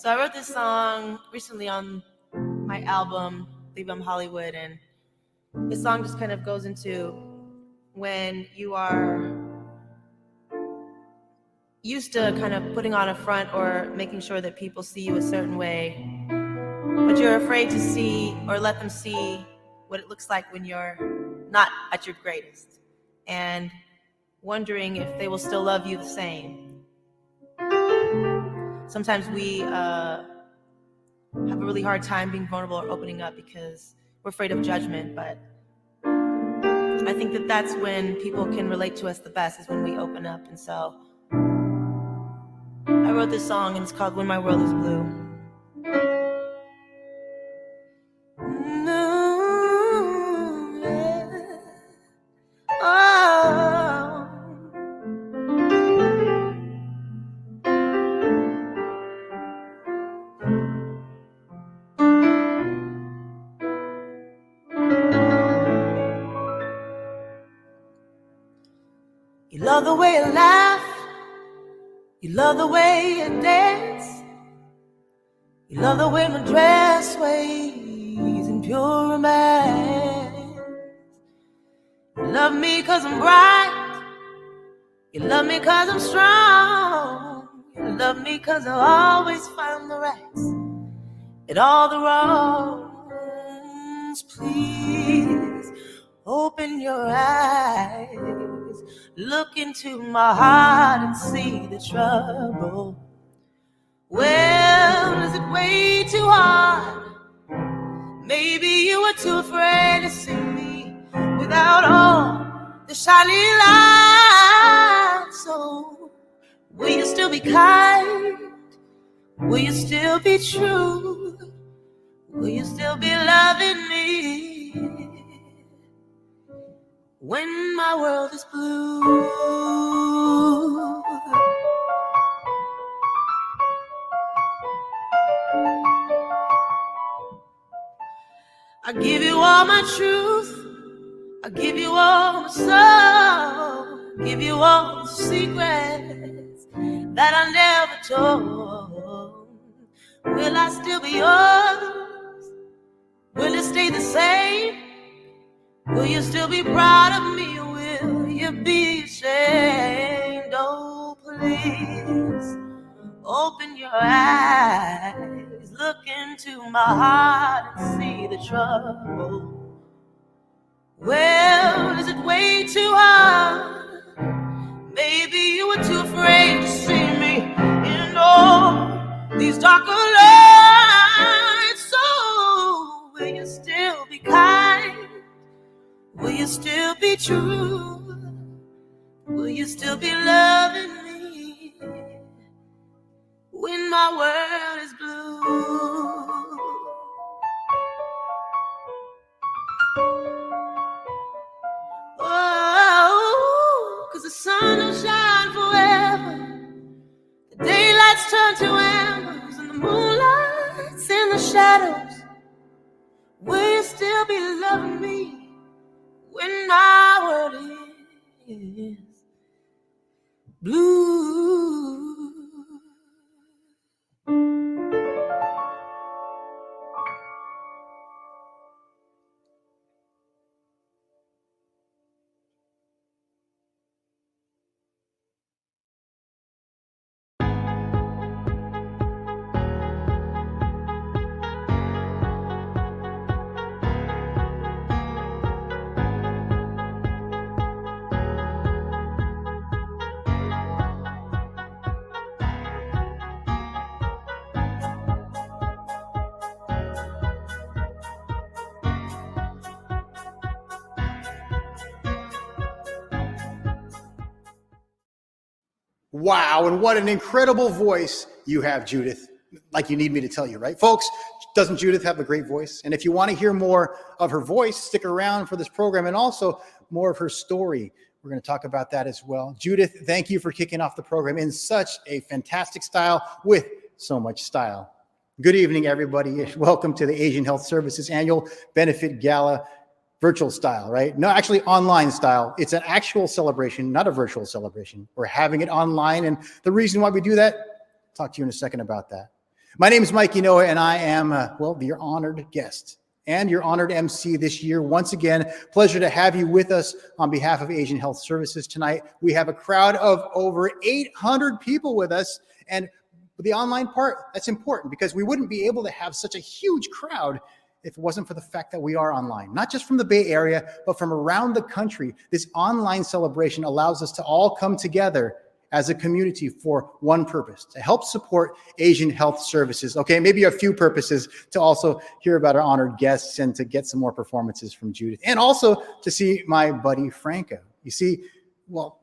So I wrote this song recently on my album, Leave 'em Hollywood, and this song just kind of goes into when you are used to kind of putting on a front or making sure that people see you a certain way, but you're afraid to see or let them see what it looks like when you're not at your greatest, and wondering if they will still love you the same. Sometimes we have a really hard time being vulnerable or opening up because we're afraid of judgment, but I think that that's when people can relate to us the best, is when we open up. And so I wrote this song, and it's called When My World Is Blue. way you laugh. You love the way you dance. You love the way my dress sways in pure romance. You love me 'cause I'm bright. You love me 'cause I'm strong. You love me 'cause I always find the rights and all the wrongs. Please open your eyes, look into my heart and see the trouble. Well, is it way too hard? Maybe you were too afraid to see me without all the shiny lights. So will you still be kind? Will you still be true? Will you still be loving me when my world is blue? I give you all my truth. I give you all my soul. Give you all the secrets that I never told. Will I still be yours? Will it stay the same? Will you still be proud of me? Will you be ashamed? Oh, please open your eyes, look into my heart and see the trouble. Well, is it way too hard? Maybe you were too afraid to see me in all these darker lights. So will you still be kind? Will you still be true? Will you still be loving me when my world is blue? Oh, 'cause the sun will shine forever. The daylights turn to embers and the moonlight's in the shadows. Will you still be loving me when my world is blue? Wow, and what an incredible voice you have, Judith. Like you need me to tell you, right? Folks, doesn't Judith have a great voice? And if you want to hear more of her voice, stick around for this program and also more of her story. We're going to talk about that as well. Judith, thank you for kicking off the program in such a fantastic style with so much style. Good evening, everybody. Welcome to the Asian Health Services Annual Benefit Gala. Virtual style, right? No, actually online style. It's an actual celebration, not a virtual celebration. We're having it online. And the reason why we do that, I'll talk to you in a second about that. My name is Mike Inoue, and I am, your honored guest and your honored MC this year. Once again, pleasure to have you with us on behalf of Asian Health Services tonight. We have a crowd of over 800 people with us. And the online part, that's important because we wouldn't be able to have such a huge crowd if it wasn't for the fact that we are online, not just from the Bay Area, but from around the country. This online celebration allows us to all come together as a community for one purpose, to help support Asian Health Services. Okay, maybe a few purposes, to also hear about our honored guests and to get some more performances from Judith, and also to see my buddy Franco. You see, well,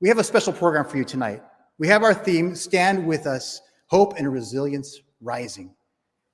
we have a special program for you tonight. We have our theme, Stand With Us, Hope and Resilience Rising.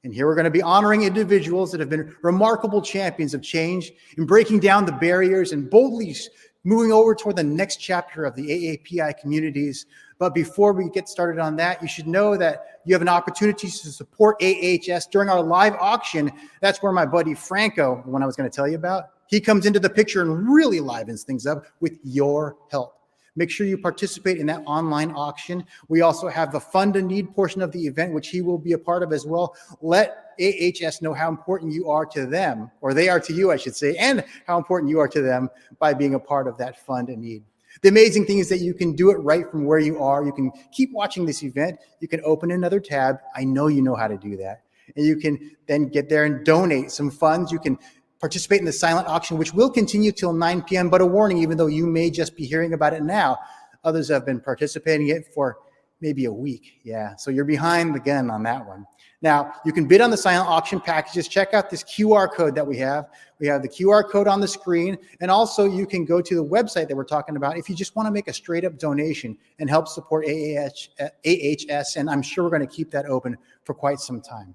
And here we're going to be honoring individuals that have been remarkable champions of change in breaking down the barriers and boldly moving over toward the next chapter of the AAPI communities. But before we get started on that, you should know that you have an opportunity to support AHS during our live auction. That's where my buddy Franco, the one I was going to tell you about, he comes into the picture and really livens things up with your help. Make sure you participate in that online auction. We also have the fund and need portion of the event, which he will be a part of as well. Let AHS know how important you are to them, or they are to you, I should say, and how important you are to them by being a part of that fund and need. The amazing thing is that you can do it right from where you are. You can keep watching this event. You can open another tab. I know you know how to do that. And you can then get there and donate some funds. You can participate in the silent auction, which will continue till 9 p.m. But a warning, even though you may just be hearing about it now, others have been participating in it for maybe a week. Yeah, so you're behind the gun on that one. Now, you can bid on the silent auction packages. Check out this QR code that we have. We have the QR code on the screen. And also, you can go to the website that we're talking about if you just want to make a straight-up donation and help support AHS. And I'm sure we're going to keep that open for quite some time.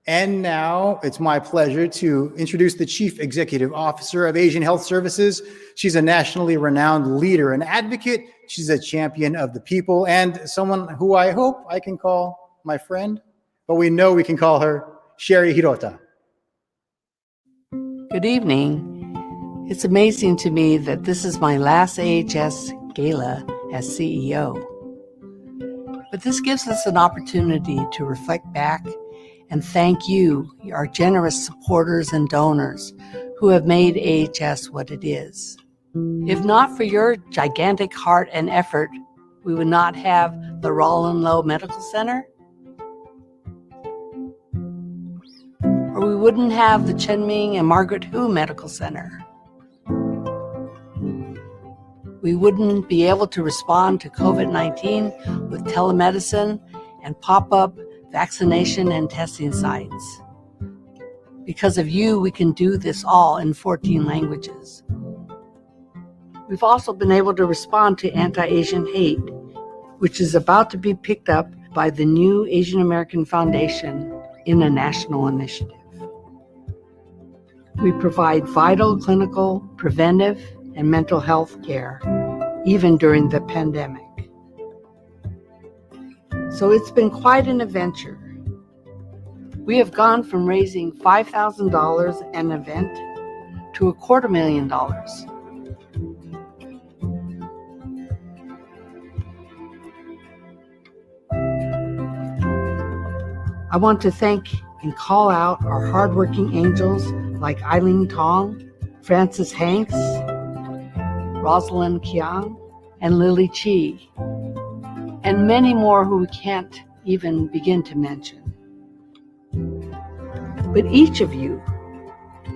And now it's my pleasure to introduce the Chief Executive Officer of Asian Health Services. She's a nationally renowned leader and advocate. She's a champion of the people and someone who I hope I can call my friend, but we know we can call her Sherry Hirota. Good evening. It's amazing to me that this is my last AHS Gala as CEO. But this gives us an opportunity to reflect back and thank you, our generous supporters and donors who have made AHS what it is. If not for your gigantic heart and effort, we would not have the Rollin Low Medical Center, or we wouldn't have the Chenming and Margaret Hu Medical Center. We wouldn't be able to respond to COVID-19 with telemedicine and pop-up vaccination and testing sites. Because of you, we can do this all in 14 languages. We've also been able to respond to anti-Asian hate, which is about to be picked up by the new Asian American Foundation in a national initiative. We provide vital clinical, preventive, and mental health care, even during the pandemic. So it's been quite an adventure. We have gone from raising $5,000 an event to $250,000. I want to thank and call out our hardworking angels like Eileen Tong, Francis Hanks, Rosalind Kiang, and Lily Chi, and many more who we can't even begin to mention. But each of you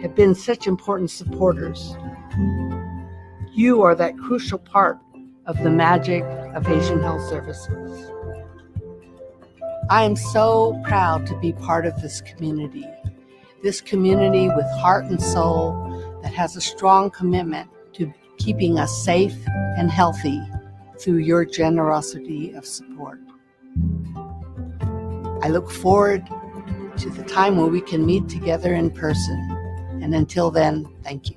have been such important supporters. You are that crucial part of the magic of Asian Health Services. I am so proud to be part of this community with heart and soul that has a strong commitment to keeping us safe and healthy through your generosity of support. I look forward to the time where we can meet together in person. And until then, thank you.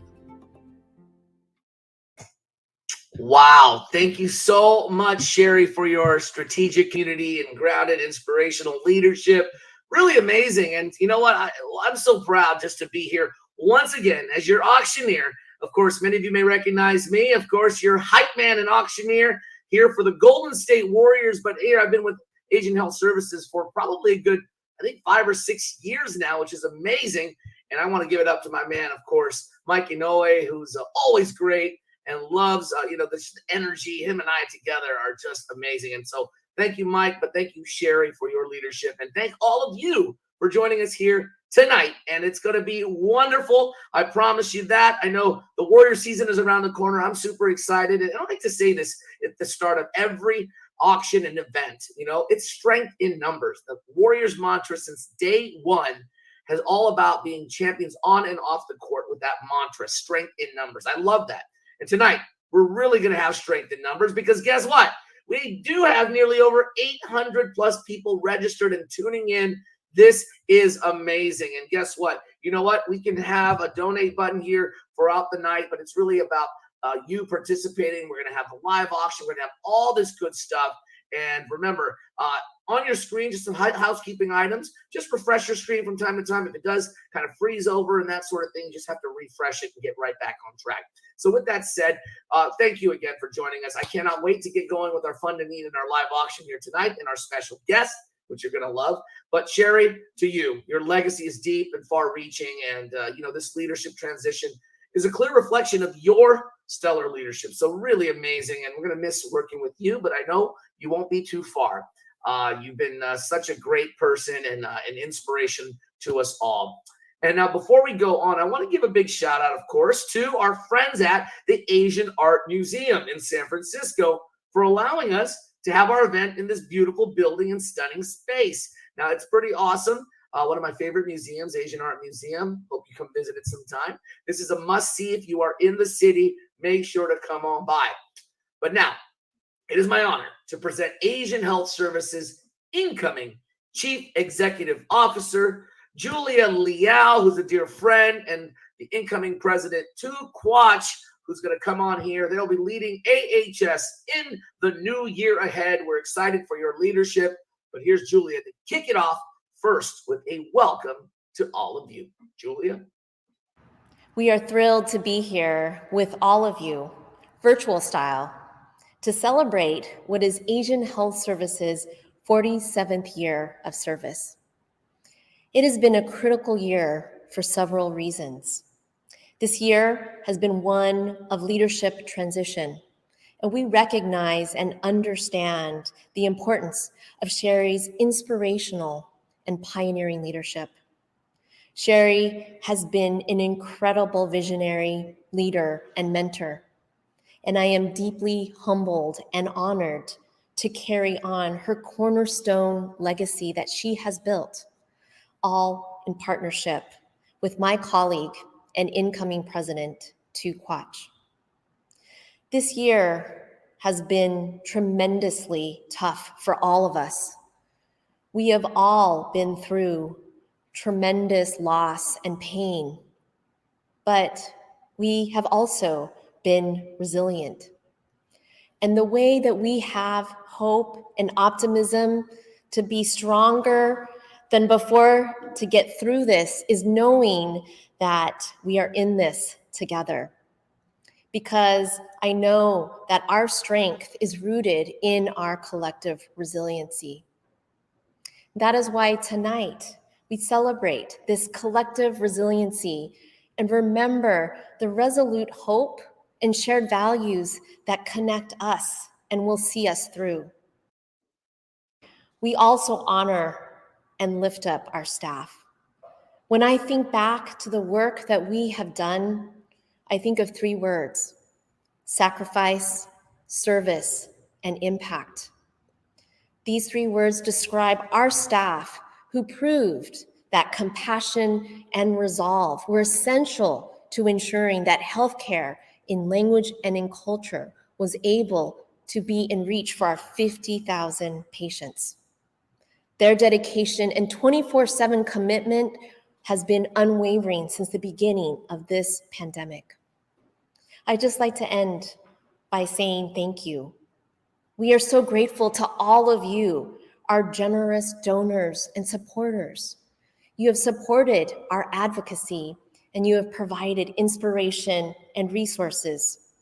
Wow. Thank you so much, Sherry, for your strategic community and grounded, inspirational leadership. Really amazing. And you know what? I'm so proud just to be here once again as your auctioneer. Of course, many of you may recognize me. Of course, your hype man and auctioneer here for the Golden State Warriors. But here I've been with Asian Health Services for probably a good, I think, 5 or 6 years now, which is amazing. And I want to give it up to my man, of course, Mike Inoue, who's always great and loves, this energy. Him and I together are just amazing. And so thank you, Mike, but thank you, Sherry, for your leadership. And thank all of you for joining us here tonight. And it's going to be wonderful. I promise you that. I know the Warrior season is around the corner. I'm super excited. And I like to say this at the start of every auction and event. It's strength in numbers. The Warriors mantra since day one has all about being champions on and off the court with that mantra, strength in numbers. I love that. And tonight, we're really going to have strength in numbers because guess what? We do have nearly over 800 plus people registered and tuning in. This is amazing. And guess what? You know what? We can have a donate button here throughout the night, but it's really about you participating. We're going to have a live auction. We're going to have all this good stuff. And remember, on your screen, just some housekeeping items. Just refresh your screen from time to time. If it does kind of freeze over and that sort of thing, you just have to refresh it and get right back on track. So with that said, thank you again for joining us. I cannot wait to get going with our Fund and Need and our live auction here tonight and our special guest, which you're going to love. But Sherry, to you, your legacy is deep and far-reaching, and this leadership transition is a clear reflection of your stellar leadership. So really amazing, and we're going to miss working with you, but I know you won't be too far. You've been such a great person and an inspiration to us all. And now, before we go on, I want to give a big shout out, of course, to our friends at the Asian Art Museum in San Francisco for allowing us to have our event in this beautiful building and stunning space. Now, it's pretty awesome. One of my favorite museums, Asian Art Museum. Hope you come visit it sometime. This is a must-see. If you are in the city, make sure to come on by. But now, it is my honor to present Asian Health Services incoming Chief Executive Officer, Julia Liao, who's a dear friend, and the incoming president, Tu Quach, who's going to come on here. They'll be leading AHS in the new year ahead. We're excited for your leadership. But here's Julia to kick it off first with a welcome to all of you. Julia. We are thrilled to be here with all of you, virtual style, to celebrate what is Asian Health Services' 47th year of service. It has been a critical year for several reasons. This year has been one of leadership transition, and we recognize and understand the importance of Sherry's inspirational and pioneering leadership. Sherry has been an incredible visionary leader and mentor, and I am deeply humbled and honored to carry on her cornerstone legacy that she has built, all in partnership with my colleague and incoming president, Tu Quach. This year has been tremendously tough for all of us. We have all been through tremendous loss and pain, but we have also been resilient. And the way that we have hope and optimism to be stronger than before to get through this is knowing that we are in this together. Because I know that our strength is rooted in our collective resiliency. That is why tonight we celebrate this collective resiliency and remember the resolute hope and shared values that connect us and will see us through. We also honor and lift up our staff. When I think back to the work that we have done, I think of three words: sacrifice, service, and impact. These three words describe our staff who proved that compassion and resolve were essential to ensuring that healthcare in language and in culture was able to be in reach for our 50,000 patients. Their dedication and 24/7 commitment has been unwavering since the beginning of this pandemic. I'd just like to end by saying thank you. We are so grateful to all of you, our generous donors and supporters. You have supported our advocacy and you have provided inspiration and resources.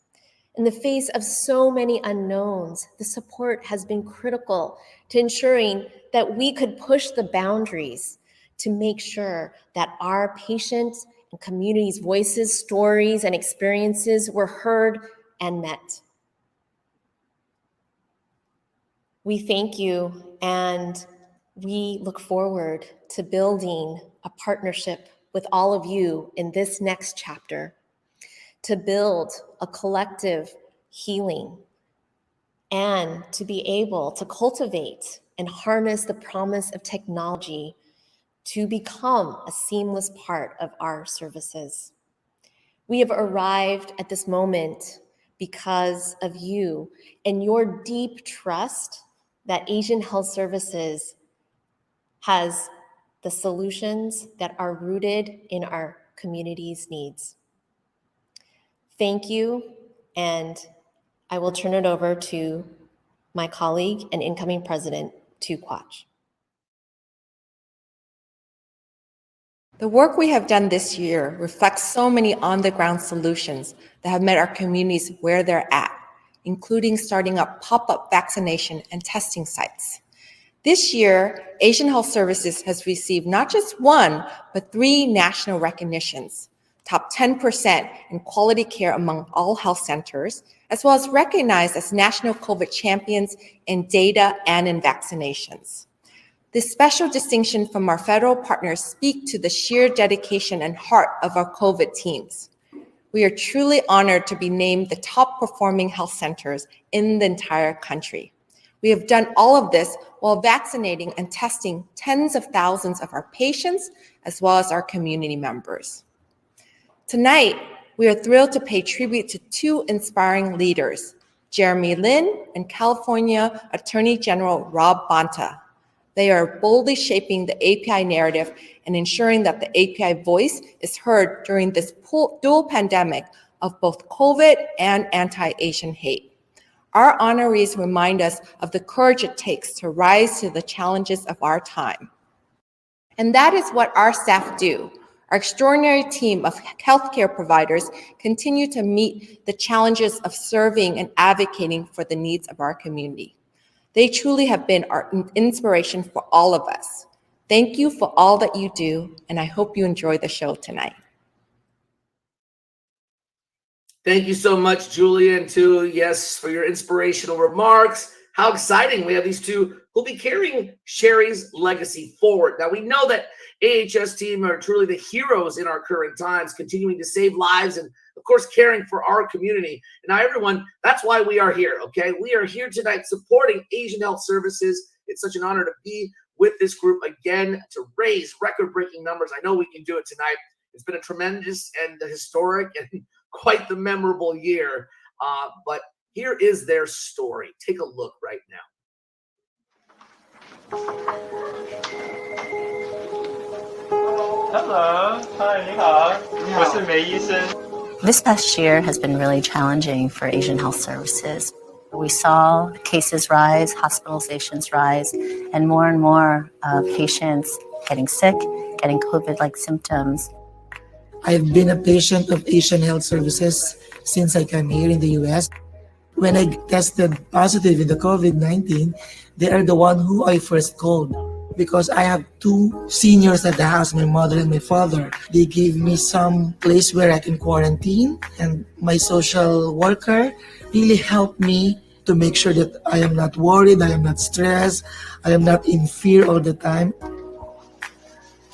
In the face of so many unknowns, the support has been critical to ensuring that we could push the boundaries to make sure that our patients and communities' voices, stories, and experiences were heard and met. We thank you, and we look forward to building a partnership with all of you in this next chapter to build a collective healing and to be able to cultivate and harness the promise of technology to become a seamless part of our services. We have arrived at this moment because of you and your deep trust that Asian Health Services has the solutions that are rooted in our community's needs. Thank you, and I will turn it over to my colleague and incoming president, to Quach. The work we have done this year reflects so many on-the-ground solutions that have met our communities where they're at, including starting up pop-up vaccination and testing sites. This year, Asian Health Services has received not just one, but 3 national recognitions, top 10% in quality care among all health centers, as well as recognized as national COVID champions in data and in vaccinations. This special distinction from our federal partners speak to the sheer dedication and heart of our COVID teams. We are truly honored to be named the top performing health centers in the entire country. We have done all of this while vaccinating and testing tens of thousands of our patients as well as our community members. Tonight, we are thrilled to pay tribute to 2 inspiring leaders, Jeremy Lin and California Attorney General Rob Bonta. They are boldly shaping the API narrative and ensuring that the API voice is heard during this dual pandemic of both COVID and anti-Asian hate. Our honorees remind us of the courage it takes to rise to the challenges of our time. And that is what our staff do. Our extraordinary team of healthcare providers continue to meet the challenges of serving and advocating for the needs of our community. They truly have been our inspiration for all of us. Thank you for all that you do, and I hope you enjoy the show tonight. Thank you so much, Julia, and yes, for your inspirational remarks. How exciting. We have these 2 who'll be carrying Sherry's legacy forward. Now, we know that AHS team are truly the heroes in our current times, continuing to save lives and, of course, caring for our community. And now, everyone, that's why we are here, okay? We are here tonight supporting Asian Health Services. It's such an honor to be with this group again to raise record-breaking numbers. I know we can do it tonight. It's been a tremendous and historic and quite the memorable year. But here is their story. Take a look right now. Hello. Hi, 你好. 我是梅医生. This past year has been really challenging for Asian Health Services. We saw cases rise, hospitalizations rise, and more patients getting sick, getting COVID-like symptoms. I've been a patient of Asian Health Services since I came here in the US. When I tested positive in the COVID-19, they are the one who I first called because I have 2 seniors at the house, my mother and my father. They gave me some place where I can quarantine, and my social worker really helped me to make sure that I am not worried, I am not stressed, I am not in fear all the time.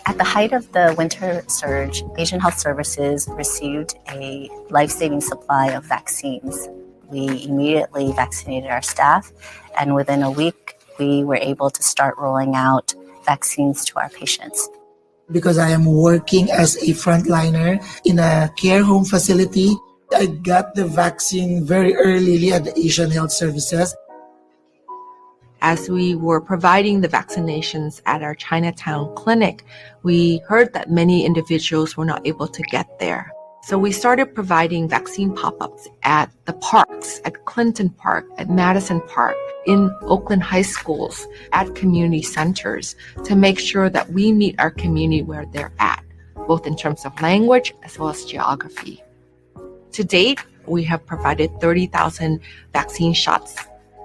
At the height of the winter surge, Asian Health Services received a life-saving supply of vaccines. We immediately vaccinated our staff, and within a week, we were able to start rolling out vaccines to our patients. Because I am working as a frontliner in a care home facility, I got the vaccine very early at the Asian Health Services. As we were providing the vaccinations at our Chinatown clinic, we heard that many individuals were not able to get there. So we started providing vaccine pop-ups at the parks, at Clinton Park, at Madison Park, in Oakland high schools, at community centers, to make sure that we meet our community where they're at, both in terms of language as well as geography. To date, we have provided 30,000 vaccine shots.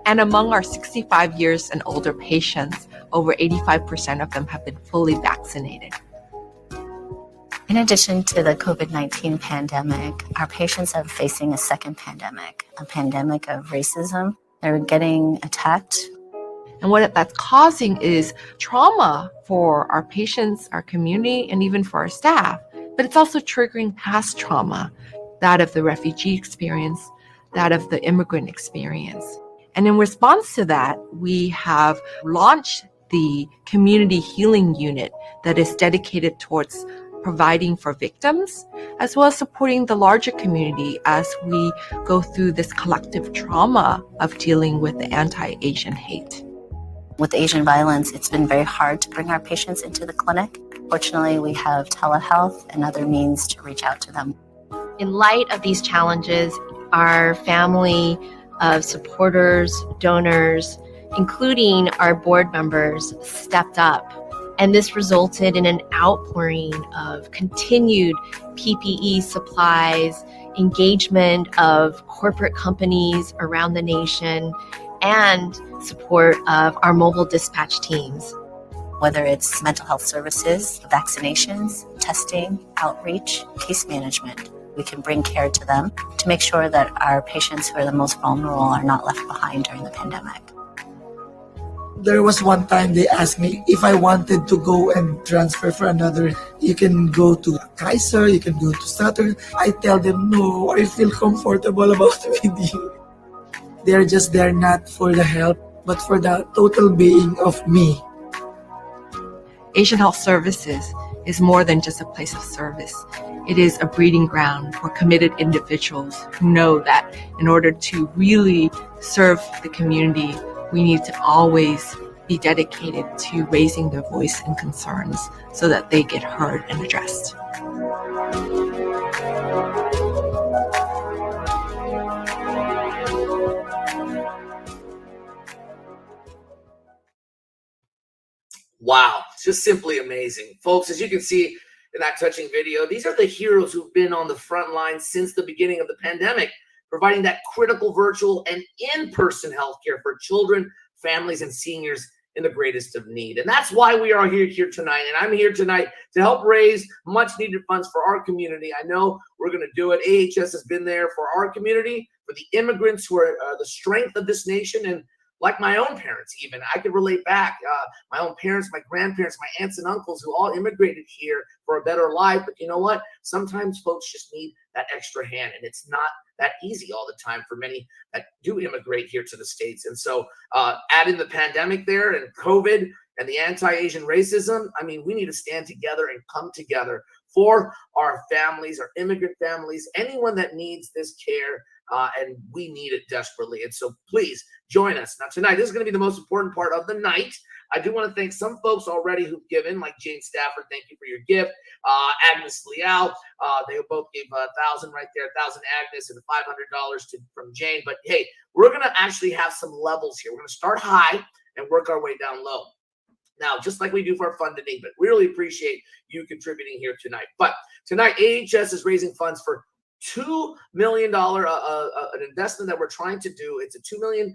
And among our 65 years and older patients, over 85% of them have been fully vaccinated. In addition to the COVID-19 pandemic, our patients are facing a second pandemic, a pandemic of racism. They're getting attacked. And what that's causing is trauma for our patients, our community, and even for our staff. But it's also triggering past trauma, that of the refugee experience, that of the immigrant experience. And in response to that, we have launched the Community Healing Unit that is dedicated towards providing for victims, as well as supporting the larger community as we go through this collective trauma of dealing with the anti-Asian hate. With Asian violence, it's been very hard to bring our patients into the clinic. Fortunately, we have telehealth and other means to reach out to them. In light of these challenges, our family of supporters, donors, including our board members, stepped up. And this resulted in an outpouring of continued PPE supplies, engagement of corporate companies around the nation, and support of our mobile dispatch teams. Whether it's mental health services, vaccinations, testing, outreach, case management, we can bring care to them to make sure that our patients who are the most vulnerable are not left behind during the pandemic. There was one time they asked me if I wanted to go and transfer for another. You can go to Kaiser, you can go to Saturn. I tell them, no, I feel comfortable about with you. They're just there not for the help, but for the total being of me. Asian Health Services is more than just a place of service. It is a breeding ground for committed individuals who know that in order to really serve the community, we need to always be dedicated to raising their voice and concerns so that they get heard and addressed. Wow, it's just simply amazing. Folks, as you can see in that touching video, these are the heroes who've been on the front line since the beginning of the pandemic, providing that critical virtual and in-person healthcare for children, families, and seniors in the greatest of need. And that's why we are here tonight. And I'm here tonight to help raise much needed funds for our community. I know we're going to do it. AHS has been there for our community, for the immigrants who are the strength of this nation. And like my own parents, even, I could relate back. My own parents, my grandparents, my aunts and uncles who all immigrated here for a better life. But you know what? Sometimes folks just need that extra hand, and it's not that easy all the time for many that do immigrate here to the States. And so add in the pandemic there and COVID and the anti-Asian racism. I mean, we need to stand together and come together for our families, our immigrant families, anyone that needs this care. And we need it desperately. And so please join us. Now tonight, this is going to be the most important part of the night. I do want to thank some folks already who've given, like Jane Stafford, thank you for your gift. Agnes Leal, they both gave 1,000 right there, 1,000 Agnes and $500 from Jane. But hey, we're going to actually have some levels here. We're going to start high and work our way down low. Now, just like we do for our funding, but really appreciate you contributing here tonight. But tonight, AHS is raising funds for $2 million, an investment that we're trying to do. It's a $2 million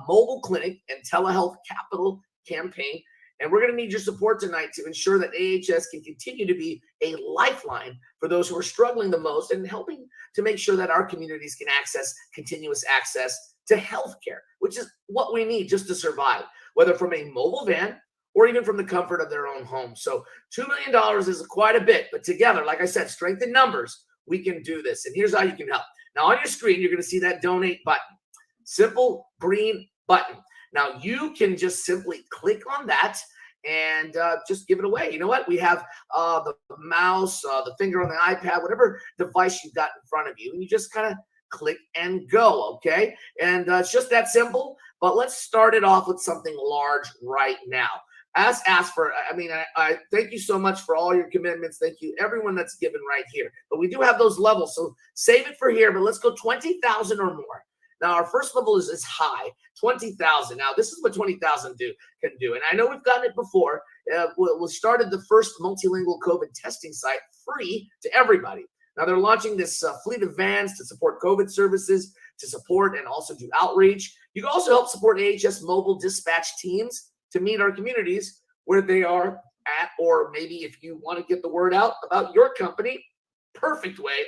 mobile clinic and telehealth capital campaign. And we're going to need your support tonight to ensure that AHS can continue to be a lifeline for those who are struggling the most and helping to make sure that our communities can access continuous access to healthcare, which is what we need just to survive, whether from a mobile van or even from the comfort of their own home. So $2 million is quite a bit, but together, like I said, strength in numbers, we can do this. And here's how you can help. Now on your screen, you're going to see that donate button, simple green button. Now you can just simply click on that and just give it away. You know what? We have the mouse, the finger on the iPad, whatever device you've got in front of you. And you just kind of click and go, okay? And it's just that simple. But let's start it off with something large right now. I thank you so much for all your commitments. Thank you, everyone that's given right here. But we do have those levels, so save it for here. But let's go 20,000 or more. Now, our first level is high, 20,000. Now, this is what 20,000 can do. And I know we've gotten it before. We started the first multilingual COVID testing site free to everybody. Now, they're launching this fleet of vans to support COVID services, to support and also do outreach. You can also help support AHS mobile dispatch teams to meet our communities where they are at, or maybe if you want to get the word out about your company, perfect way.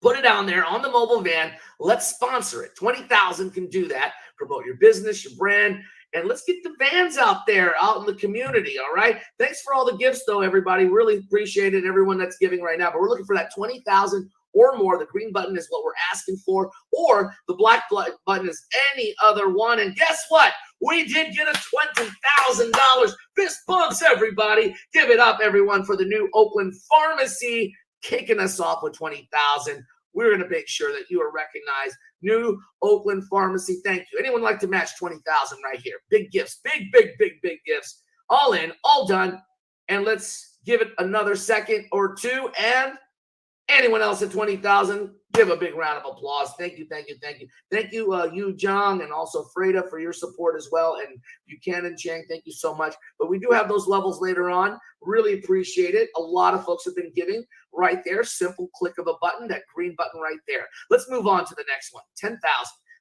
Put it down there on the mobile van. Let's sponsor it. 20,000 can do that. Promote your business, your brand, and let's get the vans out there, out in the community, all right? Thanks for all the gifts, though, everybody. Really appreciate it, everyone that's giving right now. But we're looking for that 20,000 or more. The green button is what we're asking for, or the black button is any other one. And guess what? We did get a $20,000. Fist bumps, everybody. Give it up, everyone, for the new Oakland Pharmacy, kicking us off with 20,000. We're going to make sure that you are recognized. New Oakland Pharmacy, thank you. Anyone like to match 20,000 right here? Big gifts, big gifts. All in, all done. And let's give it another second or two. And Anyone else at 20,000? Give a big round of applause. Thank you, thank you, thank you. Thank you, Yu Jong, and also Freda for your support as well. And Buchanan Chang, thank you so much. But we do have those levels later on. Really appreciate it. A lot of folks have been giving right there. Simple click of a button, that green button right there. Let's move on to the next one. 10,000.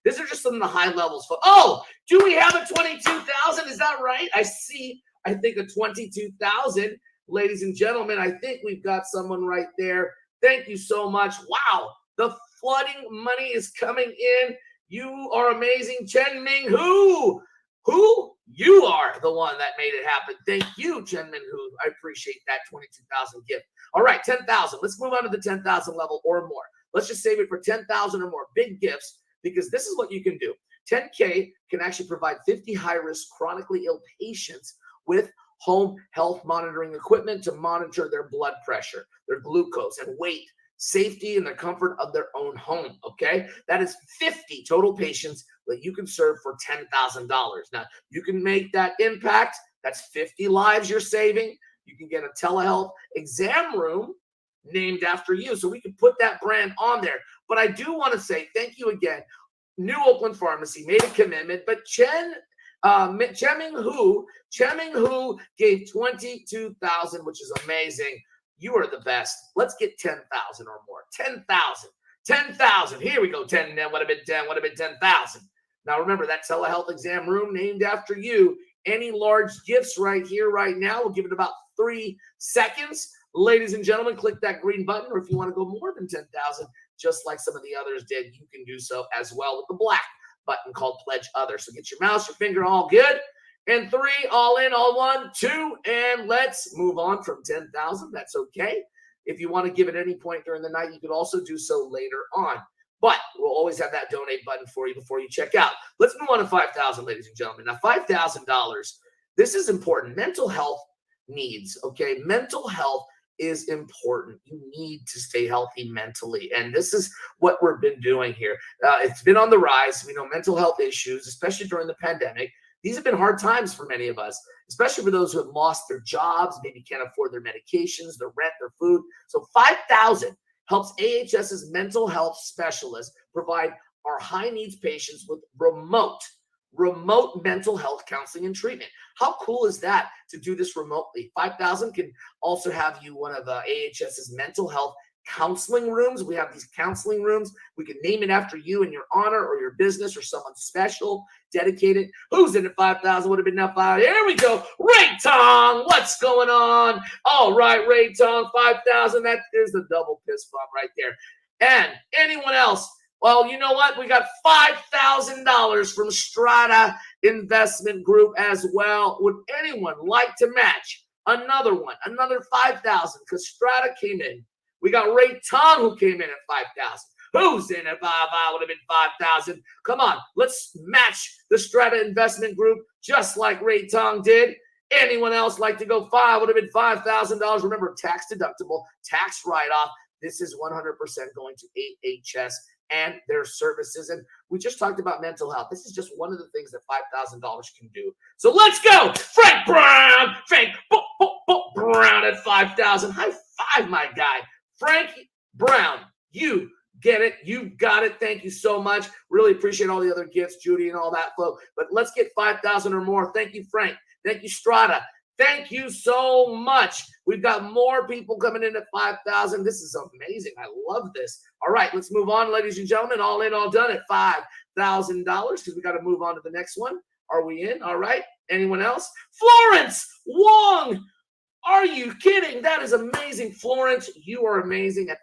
These are just some of the high levels. Oh, do we have a 22,000? Is that right? I see, I think a 22,000. Ladies and gentlemen, I think we've got someone right there. Thank you so much. Wow. The flooding money is coming in. You are amazing. Chen Ming Hu. Who? You are the one that made it happen. Thank you, Chen Ming Hu. I appreciate that 22,000 gift. All right, 10,000. Let's move on to the 10,000 level or more. Let's just save it for 10,000 or more. Big gifts, because this is what you can do. 10K can actually provide 50 high-risk chronically ill patients with home health monitoring equipment to monitor their blood pressure, their glucose, and weight, safety, and the comfort of their own home, okay? That is 50 total patients that you can serve for $10,000. Now, you can make that impact. That's 50 lives you're saving. You can get a telehealth exam room named after you, so we can put that brand on there. But I do want to say thank you again. New Oakland Pharmacy made a commitment, but Chen Ming Hu gave 22,000, which is amazing. You are the best. Let's get 10,000 or more. 10,000. Here we go. 10. That would have been 10. Would have been 10,000. Now remember that telehealth exam room named after you. Any large gifts right here, right now. We'll give it about 3 seconds. Ladies and gentlemen, click that green button, or if you want to go more than 10,000, just like some of the others did, you can do so as well with the black button called Pledge Other. So get your mouse, your finger, all good. And 3, all in, all 1, 2, and let's move on from 10,000. That's okay. If you want to give at any point during the night, you could also do so later on. But we'll always have that donate button for you before you check out. Let's move on to 5,000, ladies and gentlemen. Now, $5,000, this is important. Mental health needs, okay? Mental health is important. You need to stay healthy mentally. And this is what we've been doing here. It's been on the rise. We know mental health issues, especially during the pandemic. These have been hard times for many of us, especially for those who have lost their jobs, maybe can't afford their medications, their rent, their food. So 5,000 helps AHS's mental health specialists provide our high needs patients with remote mental health counseling and treatment. How cool is that to do this remotely? 5,000 can also have you one of AHS's mental health counseling rooms. We have these counseling rooms. We can name it after you in your honor or your business or someone special, dedicated. Who's in at 5,000? Would have been enough. Here we go. Ray Tong, what's going on? All right, Ray Tong, 5,000. That is the double fist bump right there. And anyone else? Well, you know what? We got $5,000 from Strata Investment Group as well. Would anyone like to match another one? Another 5,000, because Strata came in. We got Ray Tong who came in at 5,000. Who's in at 5,000? Would have been 5,000. Come on, let's match the Strata Investment Group just like Ray Tong did. Anyone else like to go 5? Would have been $5,000. Remember, tax deductible, tax write-off. This is 100% going to AHS and their services. And we just talked about mental health. This is just one of the things that $5,000 can do. So let's go. Frank Brown. Frank Brown at 5,000. High five, my guy. Frank Brown, you get it. You got it. Thank you so much. Really appreciate all the other gifts, Judy and all that flow. But let's get 5,000 or more. Thank you, Frank. Thank you, Strata. Thank you so much. We've got more people coming in at 5,000. This is amazing. I love this. All right, let's move on, ladies and gentlemen. All in, all done at $5,000 because we got to move on to the next one. Are we in? All right. Anyone else? Florence Wong. Are you kidding? That is amazing. Florence, you are amazing at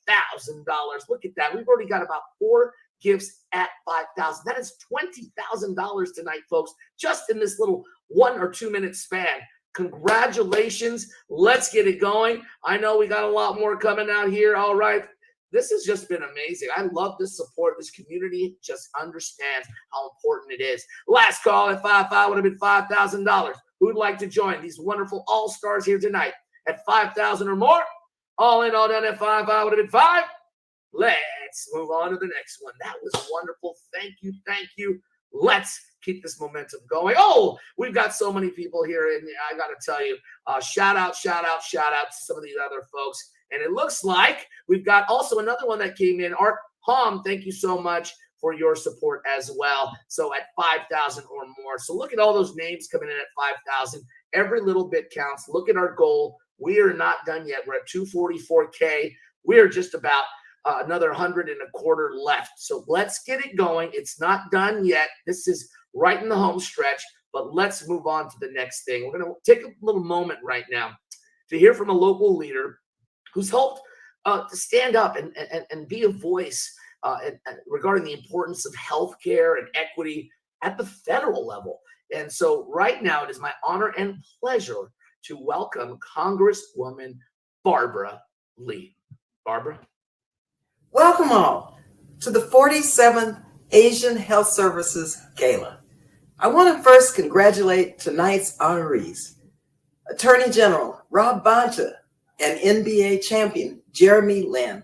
$5,000. Look at that. We've already got about 4 gifts at 5,000. That is $20,000 tonight, folks, just in this little 1 or 2 minute span. Congratulations. Let's get it going. I know we got a lot more coming out here. All right. This has just been amazing. I love this support. This community just understands how important it is. Last call at 5,500 would have been $5,000. Who'd like to join these wonderful all-stars here tonight at 5,000 or more? All in, all done at 5,500 would have been 5. Let's move on to the next one. That was wonderful. Thank you. Thank you. Let's keep this momentum going. Oh, we've got so many people here, and I got to tell you, shout out to some of these other folks. And it looks like we've got also another one that came in. Art Hom, thank you so much for your support as well. So at 5,000 or more. So look at all those names coming in at 5,000. Every little bit counts. Look at our goal. We are not done yet. We're at 244K. We are just about another 125 left. So let's get it going. It's not done yet. This is right in the home stretch, but let's move on to the next thing. We're going to take a little moment right now to hear from a local leader who's helped to stand up and be a voice regarding the importance of healthcare and equity at the federal level. And so right now, it is my honor and pleasure to welcome Congresswoman Barbara Lee. Barbara? Welcome all to the 47th Asian Health Services Gala. I want to first congratulate tonight's honorees, Attorney General Rob Bonta and NBA champion Jeremy Lin.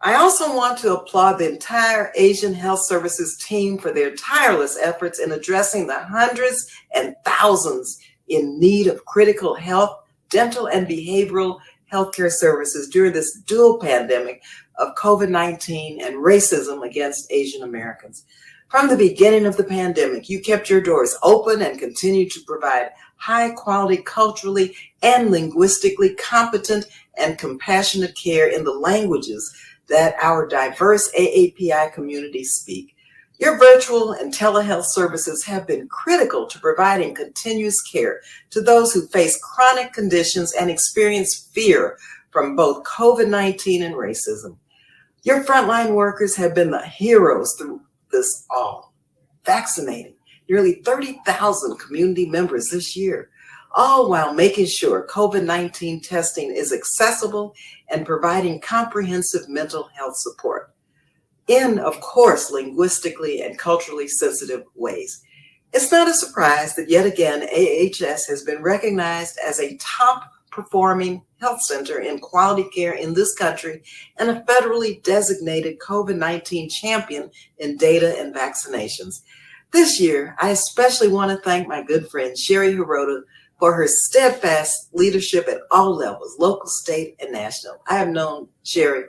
I also want to applaud the entire Asian Health Services team for their tireless efforts in addressing the hundreds and thousands in need of critical health, dental, and behavioral healthcare services during this dual pandemic of COVID-19 and racism against Asian Americans. From the beginning of the pandemic, you kept your doors open and continued to provide high-quality, culturally and linguistically competent and compassionate care in the languages that our diverse AAPI community speak. Your virtual and telehealth services have been critical to providing continuous care to those who face chronic conditions and experience fear from both COVID-19 and racism. Your frontline workers have been the heroes through this all, vaccinating nearly 30,000 community members this year, all while making sure COVID-19 testing is accessible and providing comprehensive mental health support in, of course, linguistically and culturally sensitive ways. It's not a surprise that yet again, AHS has been recognized as a top performing health center in quality care in this country and a federally designated COVID-19 champion in data and vaccinations. This year, I especially want to thank my good friend Sherry Hirota for her steadfast leadership at all levels, local, state, and national. I have known Sherry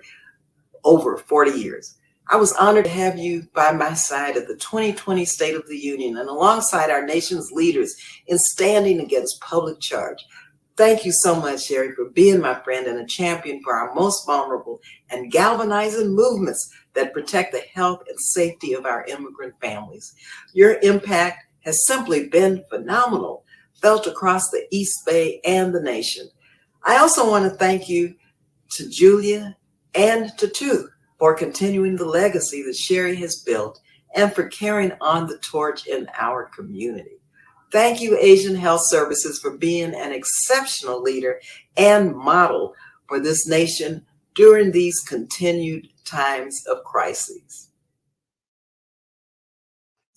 over 40 years. I was honored to have you by my side at the 2020 State of the Union and alongside our nation's leaders in standing against public charge. Thank you so much, Sherry, for being my friend and a champion for our most vulnerable and galvanizing movements that protect the health and safety of our immigrant families. Your impact has simply been phenomenal, felt across the East Bay and the nation. I also want to thank you to Julia and to Tu for continuing the legacy that Sherry has built and for carrying on the torch in our community. Thank you, Asian Health Services, for being an exceptional leader and model for this nation during these continued times of crises.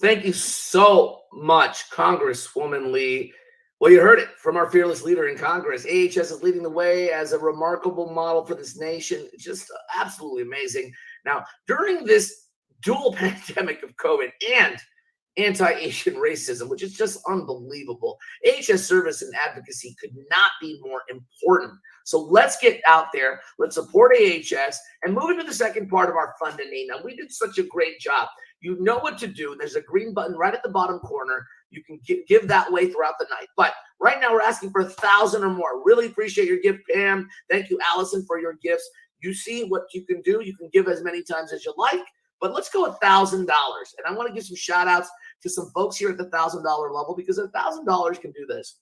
Thank you so much, Congresswoman Lee. Well, you heard it from our fearless leader in Congress. AHS is leading the way as a remarkable model for this nation. Just absolutely amazing. Now, during this dual pandemic of COVID and anti-Asian racism, which is just unbelievable, AHS service and advocacy could not be more important. So let's get out there, let's support AHS, and move into the second part of our Fund a Need. Now, we did such a great job. You know what to do. There's a green button right at the bottom corner. You can give that way throughout the night. But right now, we're asking for 1,000 or more. Really appreciate your gift, Pam. Thank you, Allison, for your gifts. You see what you can do. You can give as many times as you like. But let's go $1,000. And I want to give some shout outs to some folks here at the $1,000 level, because $1,000 can do this.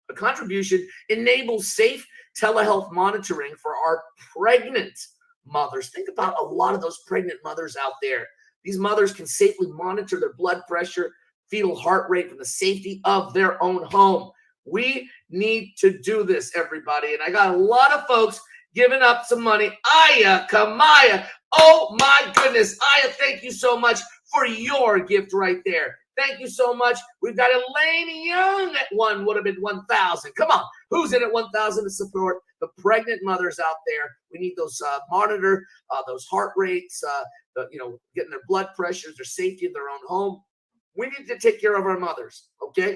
A contribution enables safe telehealth monitoring for our pregnant mothers. Think about a lot of those pregnant mothers out there. These mothers can safely monitor their blood pressure, fetal heart rate from the safety of their own home. We need to do this, everybody. And I got a lot of folks giving up some money. Aya Kamaya. Oh my goodness. Aya, thank you so much for your gift right there. Thank you so much. We've got Elaine Young at one, would have been 1,000. Come on. Who's in at 1,000 to support the pregnant mothers out there? We need those monitor those heart rates, getting their blood pressures, their safety in their own home. We need to take care of our mothers. Okay.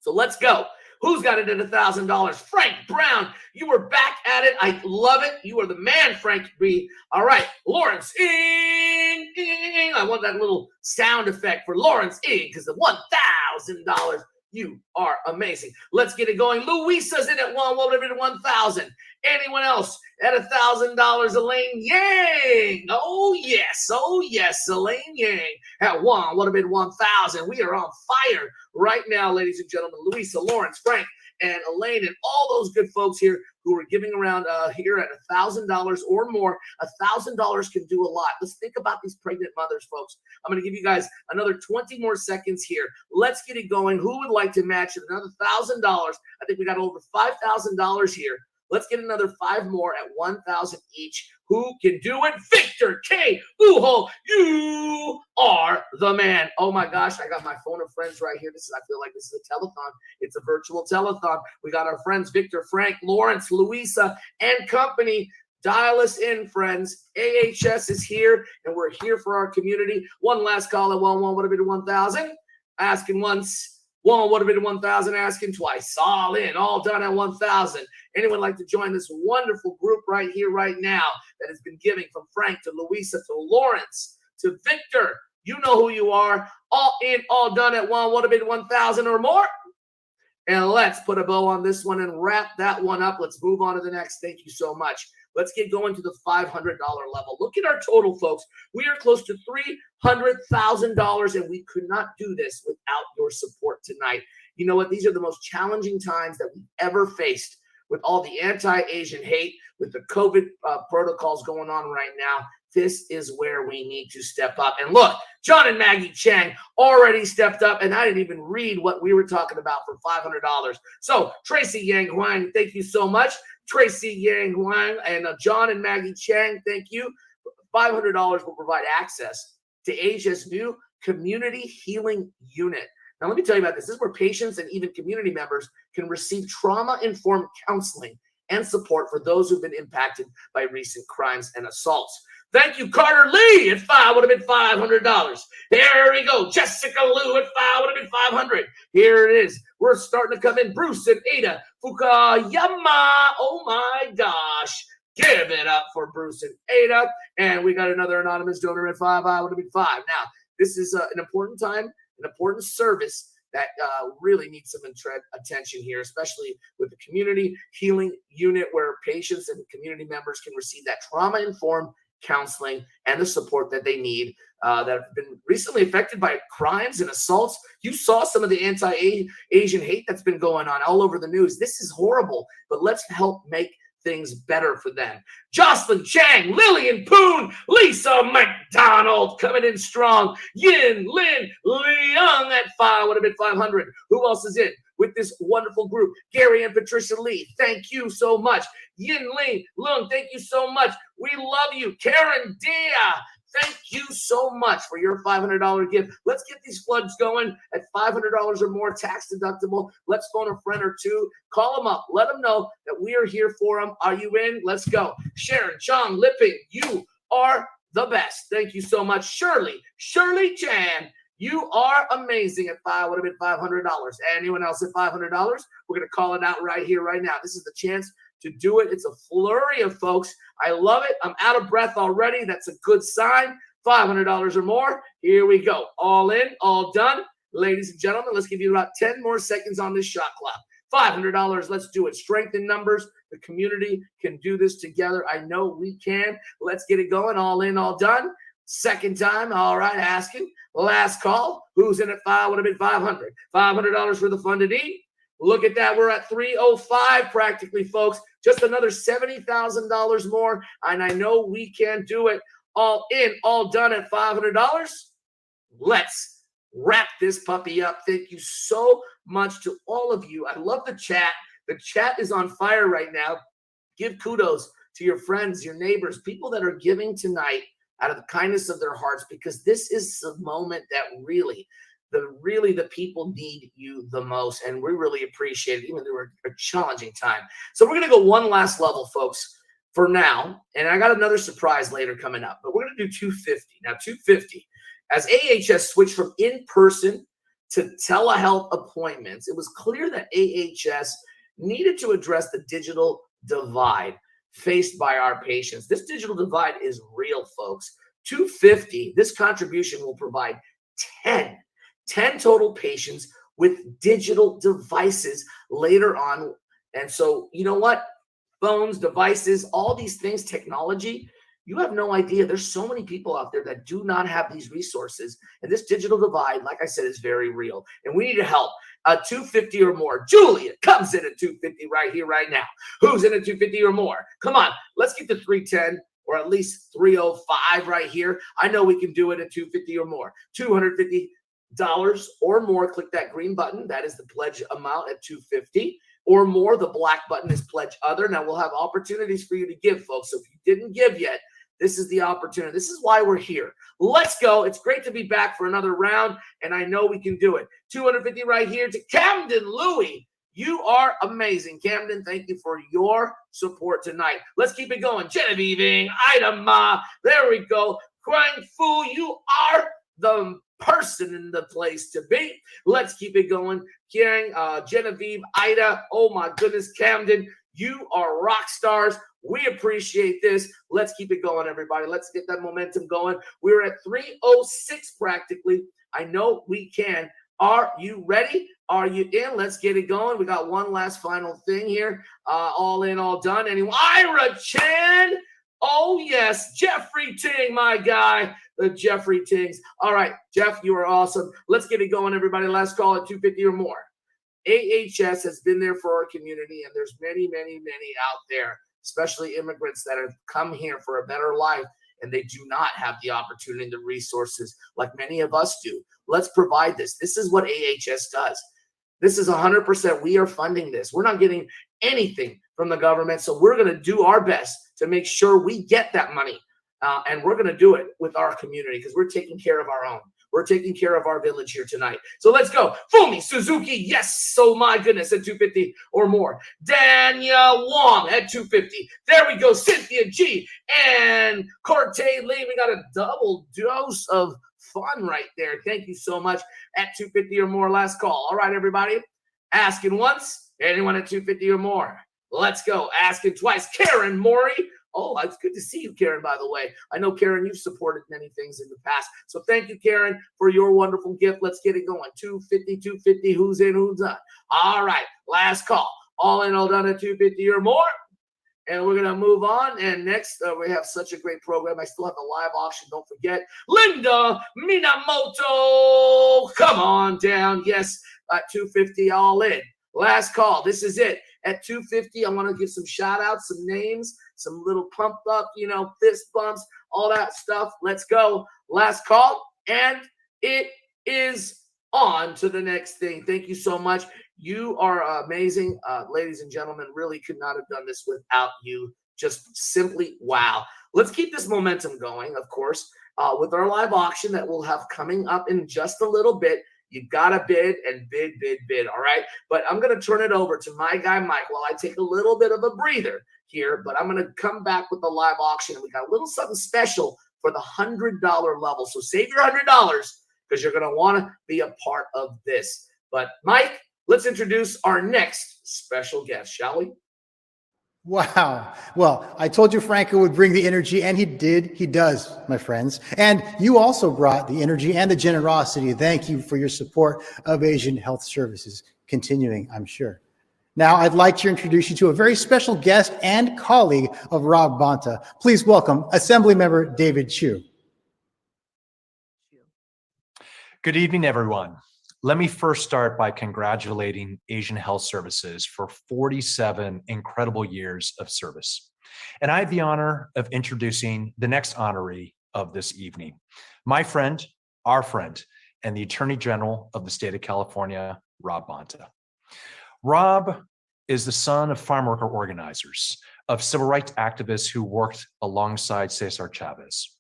So let's go. Who's got it at $1,000? Frank Brown, you are back at it. I love it. You are the man, Frank B. All right, Lawrence, I want that little sound effect for Lawrence because the $1,000. You are amazing. Let's get it going. Louisa's in at 1,000. Anyone else at $1,000? Elaine Yang. Oh yes, Elaine Yang at 1,000. We are on fire right now, ladies and gentlemen. Louisa, Lawrence, Frank, and Elaine, and all those good folks here who are giving around here at $1,000 or more. $1,000 can do a lot. Let's think about these pregnant mothers, folks. I'm going to give you guys another 20 more seconds here. Let's get it going. Who would like to match it? Another $1,000. I think we got over $5,000 here. Let's get another 5 more at 1,000 each. Who can do it? Victor K. Uho, you are the man. Oh my gosh, I got my phone of friends right here. I feel like this is a telethon. It's a virtual telethon. We got our friends Victor, Frank, Lawrence, Louisa, and company. Dial us in, friends. AHS is here, and we're here for our community. One last call at 1,000. Asking once. 1,000, asking twice. All in, all done at 1,000. Anyone like to join this wonderful group right here, right now, that has been giving from Frank to Louisa to Lawrence to Victor? You know who you are. All in, all done at 1,000 or more. And let's put a bow on this one and wrap that one up. Let's move on to the next. Thank you so much. Let's get going to the $500 level. Look at our total, folks. We are close to $300,000, and we could not do this without your support tonight. You know what? These are the most challenging times that we've ever faced with all the anti-Asian hate, with the COVID protocols going on right now. This is where we need to step up. And look, John and Maggie Chang already stepped up, and I didn't even read what we were talking about for $500. So Tracy Yang Huang, thank you so much. Tracy Yang Huang and John and Maggie Chang, thank you. $500 will provide access to AHS new community healing unit. Now, let me tell you about this. This is where patients and even community members can receive trauma-informed counseling and support for those who've been impacted by recent crimes and assaults. Thank you, Carter Lee at would have been $500. There we go. Jessica Liu at would have been $500. Here it is. We're starting to come in. Bruce and Ada Fukuyama. Oh my gosh. Give it up for Bruce and Ada. And we got another anonymous donor at would have been $5. Now, this is an important time, an important service that really needs some attention here, especially with the community healing unit, where patients and community members can receive that trauma-informed counseling and the support that they need that have been recently affected by crimes and assaults. You saw some of the anti-Asian hate that's been going on all over the news. This is horrible, but let's help make things better for them. Jocelyn Chang, Lillian Poon, Lisa McDonald coming in strong. Yin Lin Leung at would have been $500. Who else is in with this wonderful group? Gary and Patricia Lee, thank you so much. Yin Ling Leung, thank you so much. We love you. Karen Dia, thank you so much for your $500 gift. Let's get these floods going at $500 or more, tax deductible. Let's phone a friend or two. Call them up. Let them know that we are here for them. Are you in? Let's go. Sharon Chong Lipping, you are the best. Thank you so much. Shirley Chan, you are amazing at would have been $500. Anyone else at $500? We're going to call it out right here, right now. This is the chance to do it. It's a flurry of folks. I love it. I'm out of breath already. That's a good sign. $500 or more. Here we go. All in, all done. Ladies and gentlemen, let's give you about 10 more seconds on this shot clock. $500. Let's do it. Strength in numbers. The community can do this together. I know we can. Let's get it going. All in, all done. Second time. All right. Asking. Last call. Who's in at would have been $500. $500 for the funded eat. Look at that. We're at 305 practically, folks. Just another $70,000 more. And I know we can do it. All in, all done at $500. Let's wrap this puppy up. Thank you so much to all of you. I love the chat. The chat is on fire right now. Give kudos to your friends, your neighbors, people that are giving tonight out of the kindness of their hearts, because this is the moment that really the people need you the most, and we really appreciate it, even though a challenging time. So we're going to go one last level, folks, for now, and I got another surprise later coming up, but we're going to do 250. Now, 250, as AHS switched from in-person to telehealth appointments, it was clear that AHS needed to address the digital divide faced by our patients. This digital divide is real, folks. 250, this contribution will provide 10 total patients with digital devices later on. And so, you know what? Phones, devices, all these things, technology, you have no idea. There's so many people out there that do not have these resources. And this digital divide, like I said, is very real. And we need to help. 250 or more. Julia comes in at 250 right here, right now. Who's in at 250 or more? Come on, let's get to 310 or at least 305 right here. I know we can do it at 250 or more. $250 or more. Click that green button. That is the pledge amount at 250 or more. The black button is pledge other. Now we'll have opportunities for you to give, folks. So if you didn't give yet, this is the opportunity. This is why we're here. Let's go. It's great to be back for another round, and I know we can do it. 250 right here to Camden Louie. You are amazing, Camden. Thank you for your support tonight. Let's keep it going. Genevieve, Ida Ma. There we go. Quang Fu, you are the person in the place to be. Let's keep it going. Genevieve, Ida. Oh my goodness, Camden. You are rock stars. We appreciate this. Let's keep it going, everybody. Let's get that momentum going. We're at 306 practically. I know we can. Are you ready? Are you in? Let's get it going. We got one last final thing here. All in, all done. Anyone? Ira Chan. Oh, yes. Jeffrey Ting, my guy. The Jeffrey Tings. All right, Jeff, you are awesome. Let's get it going, everybody. Last call at 250 or more. AHS has been there for our community, and there's many, many, many out there, especially immigrants that have come here for a better life, and they do not have the opportunity and the resources like many of us do. Let's provide this. This is what AHS does. This is 100%. We are funding this. We're not getting anything from the government, so we're going to do our best to make sure we get that money, and we're going to do it with our community because we're taking care of our own. We're taking care of our village here tonight. So let's go. Fumi Suzuki, yes. Oh my goodness, at 250 or more. Danya Wong at 250. There we go. Cynthia G and Corte Lee. We got a double dose of fun right there. Thank you so much. At 250 or more, last call. All right, everybody. Asking once. Anyone at 250 or more? Let's go. Asking twice. Karen Maury. Oh, it's good to see you, Karen, by the way. I know, Karen, you've supported many things in the past. So thank you, Karen, for your wonderful gift. Let's get it going. 250, 250. Who's in, who's done? All right. Last call. All in, all done at 250 or more. And we're going to move on. And next, we have such a great program. I still have the live auction. Don't forget. Linda Minamoto. Come on down. Yes, at 250, all in. Last call. This is it. At 250, I want to give some shout outs, some names, some little pump up, fist bumps, all that stuff. Let's go. Last call. And it is on to the next thing. Thank you so much. You are amazing. Ladies and gentlemen, really could not have done this without you. Just simply wow. Let's keep this momentum going, of course, with our live auction that we'll have coming up in just a little bit. You got to bid and bid, bid, bid, all right? But I'm going to turn it over to my guy, Mike, while I take a little bit of a breather here. But I'm going to come back with the live auction. And we got a little something special for the $100 level. So save your $100 because you're going to want to be a part of this. But, Mike, let's introduce our next special guest, shall we? Wow. Well, I told you Franco would bring the energy, and he did. He does, my friends. And you also brought the energy and the generosity. Thank you for your support of Asian Health Services. Continuing, I'm sure. Now, I'd like to introduce you to a very special guest and colleague of Rob Bonta. Please welcome Assemblymember David Chu. Good evening, everyone. Let me first start by congratulating Asian Health Services for 47 incredible years of service. And I have the honor of introducing the next honoree of this evening, my friend, our friend, and the Attorney General of the state of California, Rob Bonta. Rob is the son of farm worker organizers, of civil rights activists who worked alongside Cesar Chavez.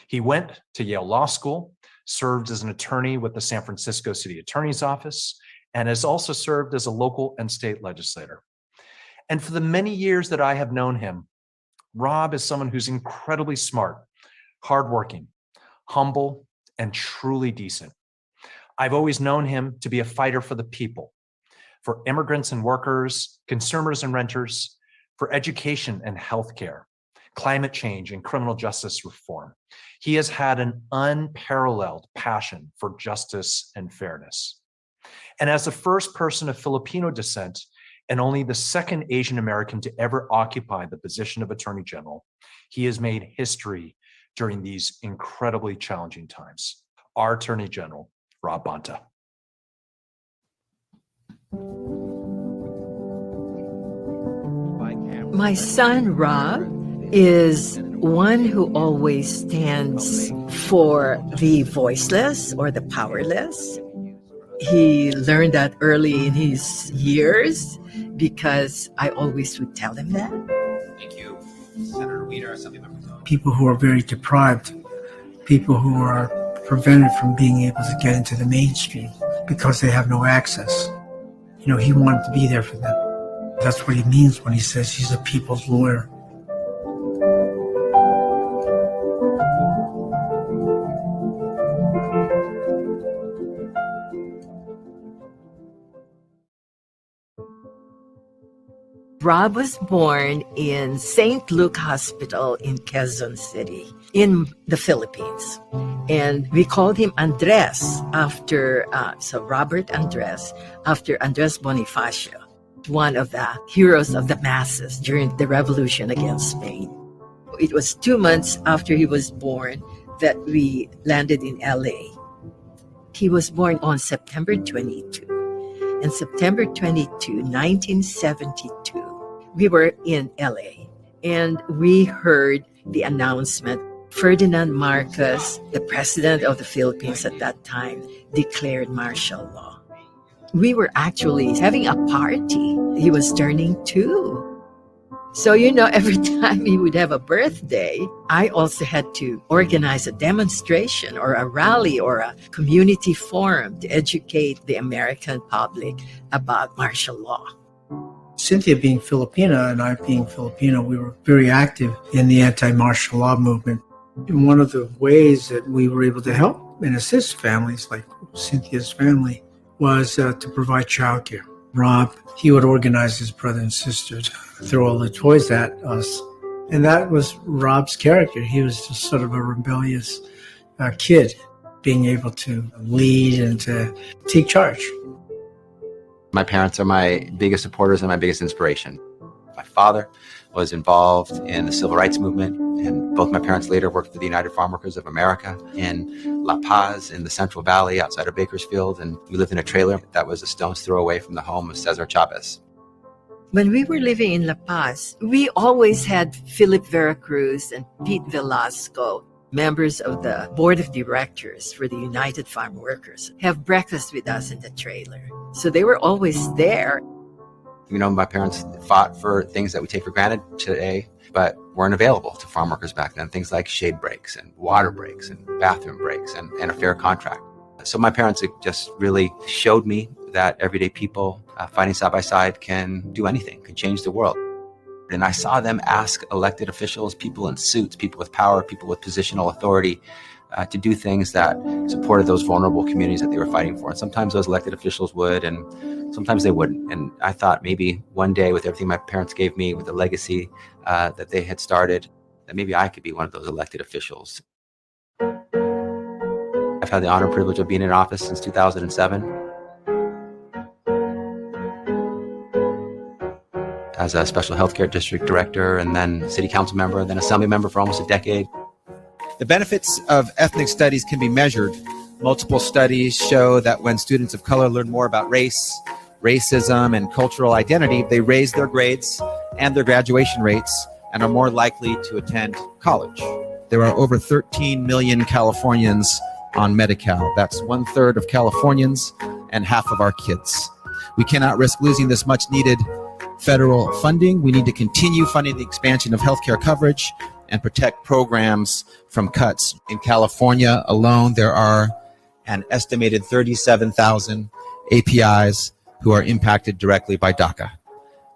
He went to Yale Law School, served as an attorney with the San Francisco City Attorney's Office, and has also served as a local and state legislator. And for the many years that I have known him, Rob is someone who's incredibly smart, hardworking, humble, and truly decent. I've always known him to be a fighter for the people, for immigrants and workers, consumers and renters, for education and healthcare, climate change and criminal justice reform. He has had an unparalleled passion for justice and fairness. And as the first person of Filipino descent and only the second Asian American to ever occupy the position of Attorney General, he has made history during these incredibly challenging times. Our Attorney General, Rob Bonta. My son, Rob, is one who always stands for the voiceless or the powerless. He learned that early in his years because I always would tell him that. Thank you, Senator Weeder. People who are very deprived, people who are prevented from being able to get into the mainstream because they have no access. You know, he wanted to be there for them. That's what he means when he says he's a people's lawyer. Rob was born in St. Luke Hospital in Quezon City in the Philippines. And we called him Andres after, Robert Andres, after Andres Bonifacio, one of the heroes of the masses during the revolution against Spain. It was 2 months after he was born that we landed in LA. He was born on September 22. And September 22, 1972, we were in LA and we heard the announcement. Ferdinand Marcos, the president of the Philippines at that time, declared martial law. We were actually having a party. He was turning 2. So, every time he would have a birthday, I also had to organize a demonstration or a rally or a community forum to educate the American public about martial law. Cynthia being Filipina and I being Filipino, we were very active in the anti-martial law movement. And one of the ways that we were able to help and assist families like Cynthia's family was to provide childcare. Rob, he would organize his brother and sister to throw all the toys at us. And that was Rob's character. He was just sort of a rebellious kid, being able to lead and to take charge. My parents are my biggest supporters and my biggest inspiration. My father was involved in the civil rights movement, and both my parents later worked for the United Farm Workers of America in La Paz in the Central Valley outside of Bakersfield, and we lived in a trailer that was a stone's throw away from the home of Cesar Chavez. When we were living in La Paz, we always had Philip Veracruz and Pete Velasco, members of the board of directors for the United Farm Workers, have breakfast with us in the trailer. So they were always there. My parents fought for things that we take for granted today, but weren't available to farm workers back then. Things like shade breaks and water breaks and bathroom breaks and a fair contract. So my parents just really showed me that everyday people fighting side by side can do anything, can change the world. And I saw them ask elected officials, people in suits, people with power, people with positional authority, to do things that supported those vulnerable communities that they were fighting for. And sometimes those elected officials would, and sometimes they wouldn't. And I thought maybe one day, with everything my parents gave me, with the legacy that they had started, that maybe I could be one of those elected officials. I've had the honor and privilege of being in office since 2007. As a special healthcare district director, and then city council member, and then assembly member for almost a decade. The benefits of ethnic studies can be measured. Multiple studies show that when students of color learn more about race, racism, and cultural identity, they raise their grades and their graduation rates and are more likely to attend college. There are over 13 million Californians on Medi-Cal. That's 1/3 of Californians and half of our kids. We cannot risk losing this much needed federal funding. We need to continue funding the expansion of healthcare coverage and protect programs from cuts. In California alone, there are an estimated 37,000 APIs who are impacted directly by DACA.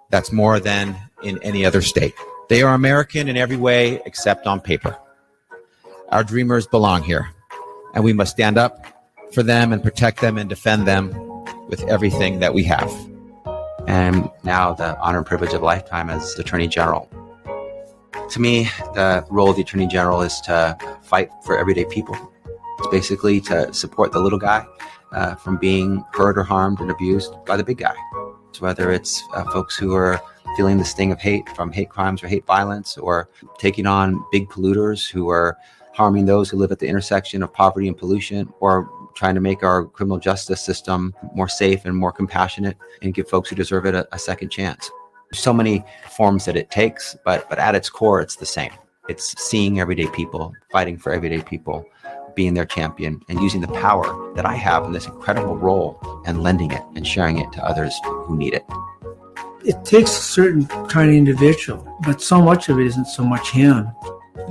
That's more than in any other state. They are American in every way except on paper. Our dreamers belong here, and we must stand up for them and protect them and defend them with everything that we have. And now the honor and privilege of a lifetime as Attorney General. To me, the role of the Attorney General is to fight for everyday people. It's basically to support the little guy from being hurt or harmed and abused by the big guy. So whether it's folks who are feeling the sting of hate from hate crimes or hate violence, or taking on big polluters who are harming those who live at the intersection of poverty and pollution, or trying to make our criminal justice system more safe and more compassionate and give folks who deserve it a second chance. So many forms that it takes, but at its core, it's the same. It's seeing everyday people, fighting for everyday people, being their champion, and using the power that I have in this incredible role and lending it and sharing it to others who need it. It takes a certain kind of individual, but so much of it isn't so much him.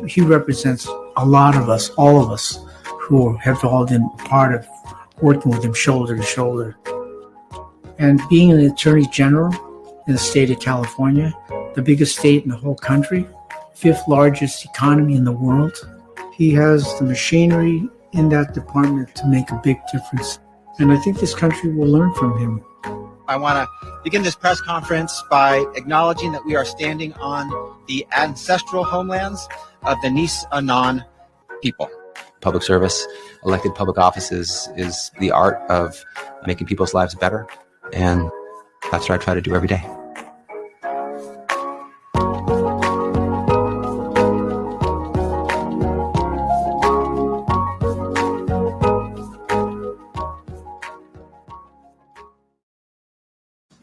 He represents a lot of us, all of us, who have all been part of working with him shoulder to shoulder. And being an Attorney General in the state of California, the biggest state in the whole country, fifth largest economy in the world, he has the machinery in that department to make a big difference. And I think this country will learn from him. I want to begin this press conference by acknowledging that we are standing on the ancestral homelands of the Nisenan people. Public service, elected public offices is the art of making people's lives better. And that's what I try to do every day.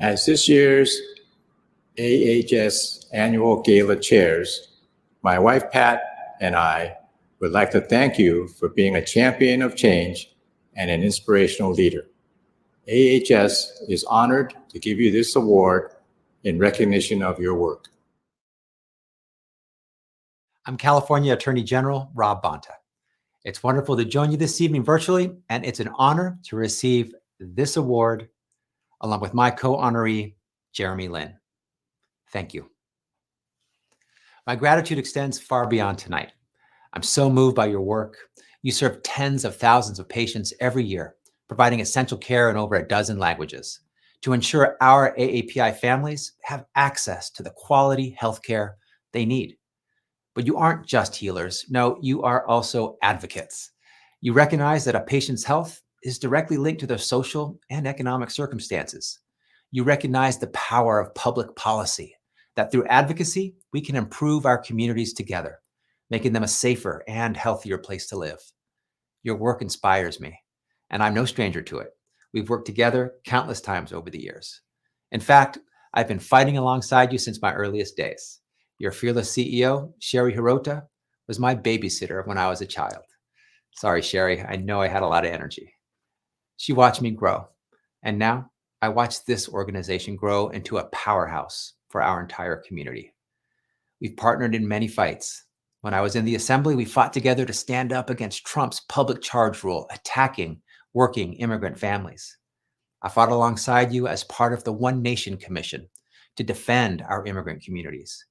As this year's AHS Annual Gala chairs, my wife Pat and I would like to thank you for being a champion of change and an inspirational leader. AHS is honored to give you this award in recognition of your work. I'm California Attorney General Rob Bonta. It's wonderful to join you this evening virtually, and it's an honor to receive this award along with my co-honoree, Jeremy Lin. Thank you. My gratitude extends far beyond tonight. I'm so moved by your work. You serve tens of thousands of patients every year, providing essential care in over a dozen languages to ensure our AAPI families have access to the quality healthcare they need. But you aren't just healers. No, you are also advocates. You recognize that a patient's health is directly linked to their social and economic circumstances. You recognize the power of public policy, that through advocacy, we can improve our communities together, making them a safer and healthier place to live. Your work inspires me, and I'm no stranger to it. We've worked together countless times over the years. In fact, I've been fighting alongside you since my earliest days. Your fearless CEO, Sherry Hirota, was my babysitter when I was a child. Sorry, Sherry, I know I had a lot of energy. She watched me grow, and now I watch this organization grow into a powerhouse for our entire community. We've partnered in many fights. When I was in the assembly, we fought together to stand up against Trump's public charge rule, attacking working immigrant families. I fought alongside you as part of the One Nation Commission to defend our immigrant communities.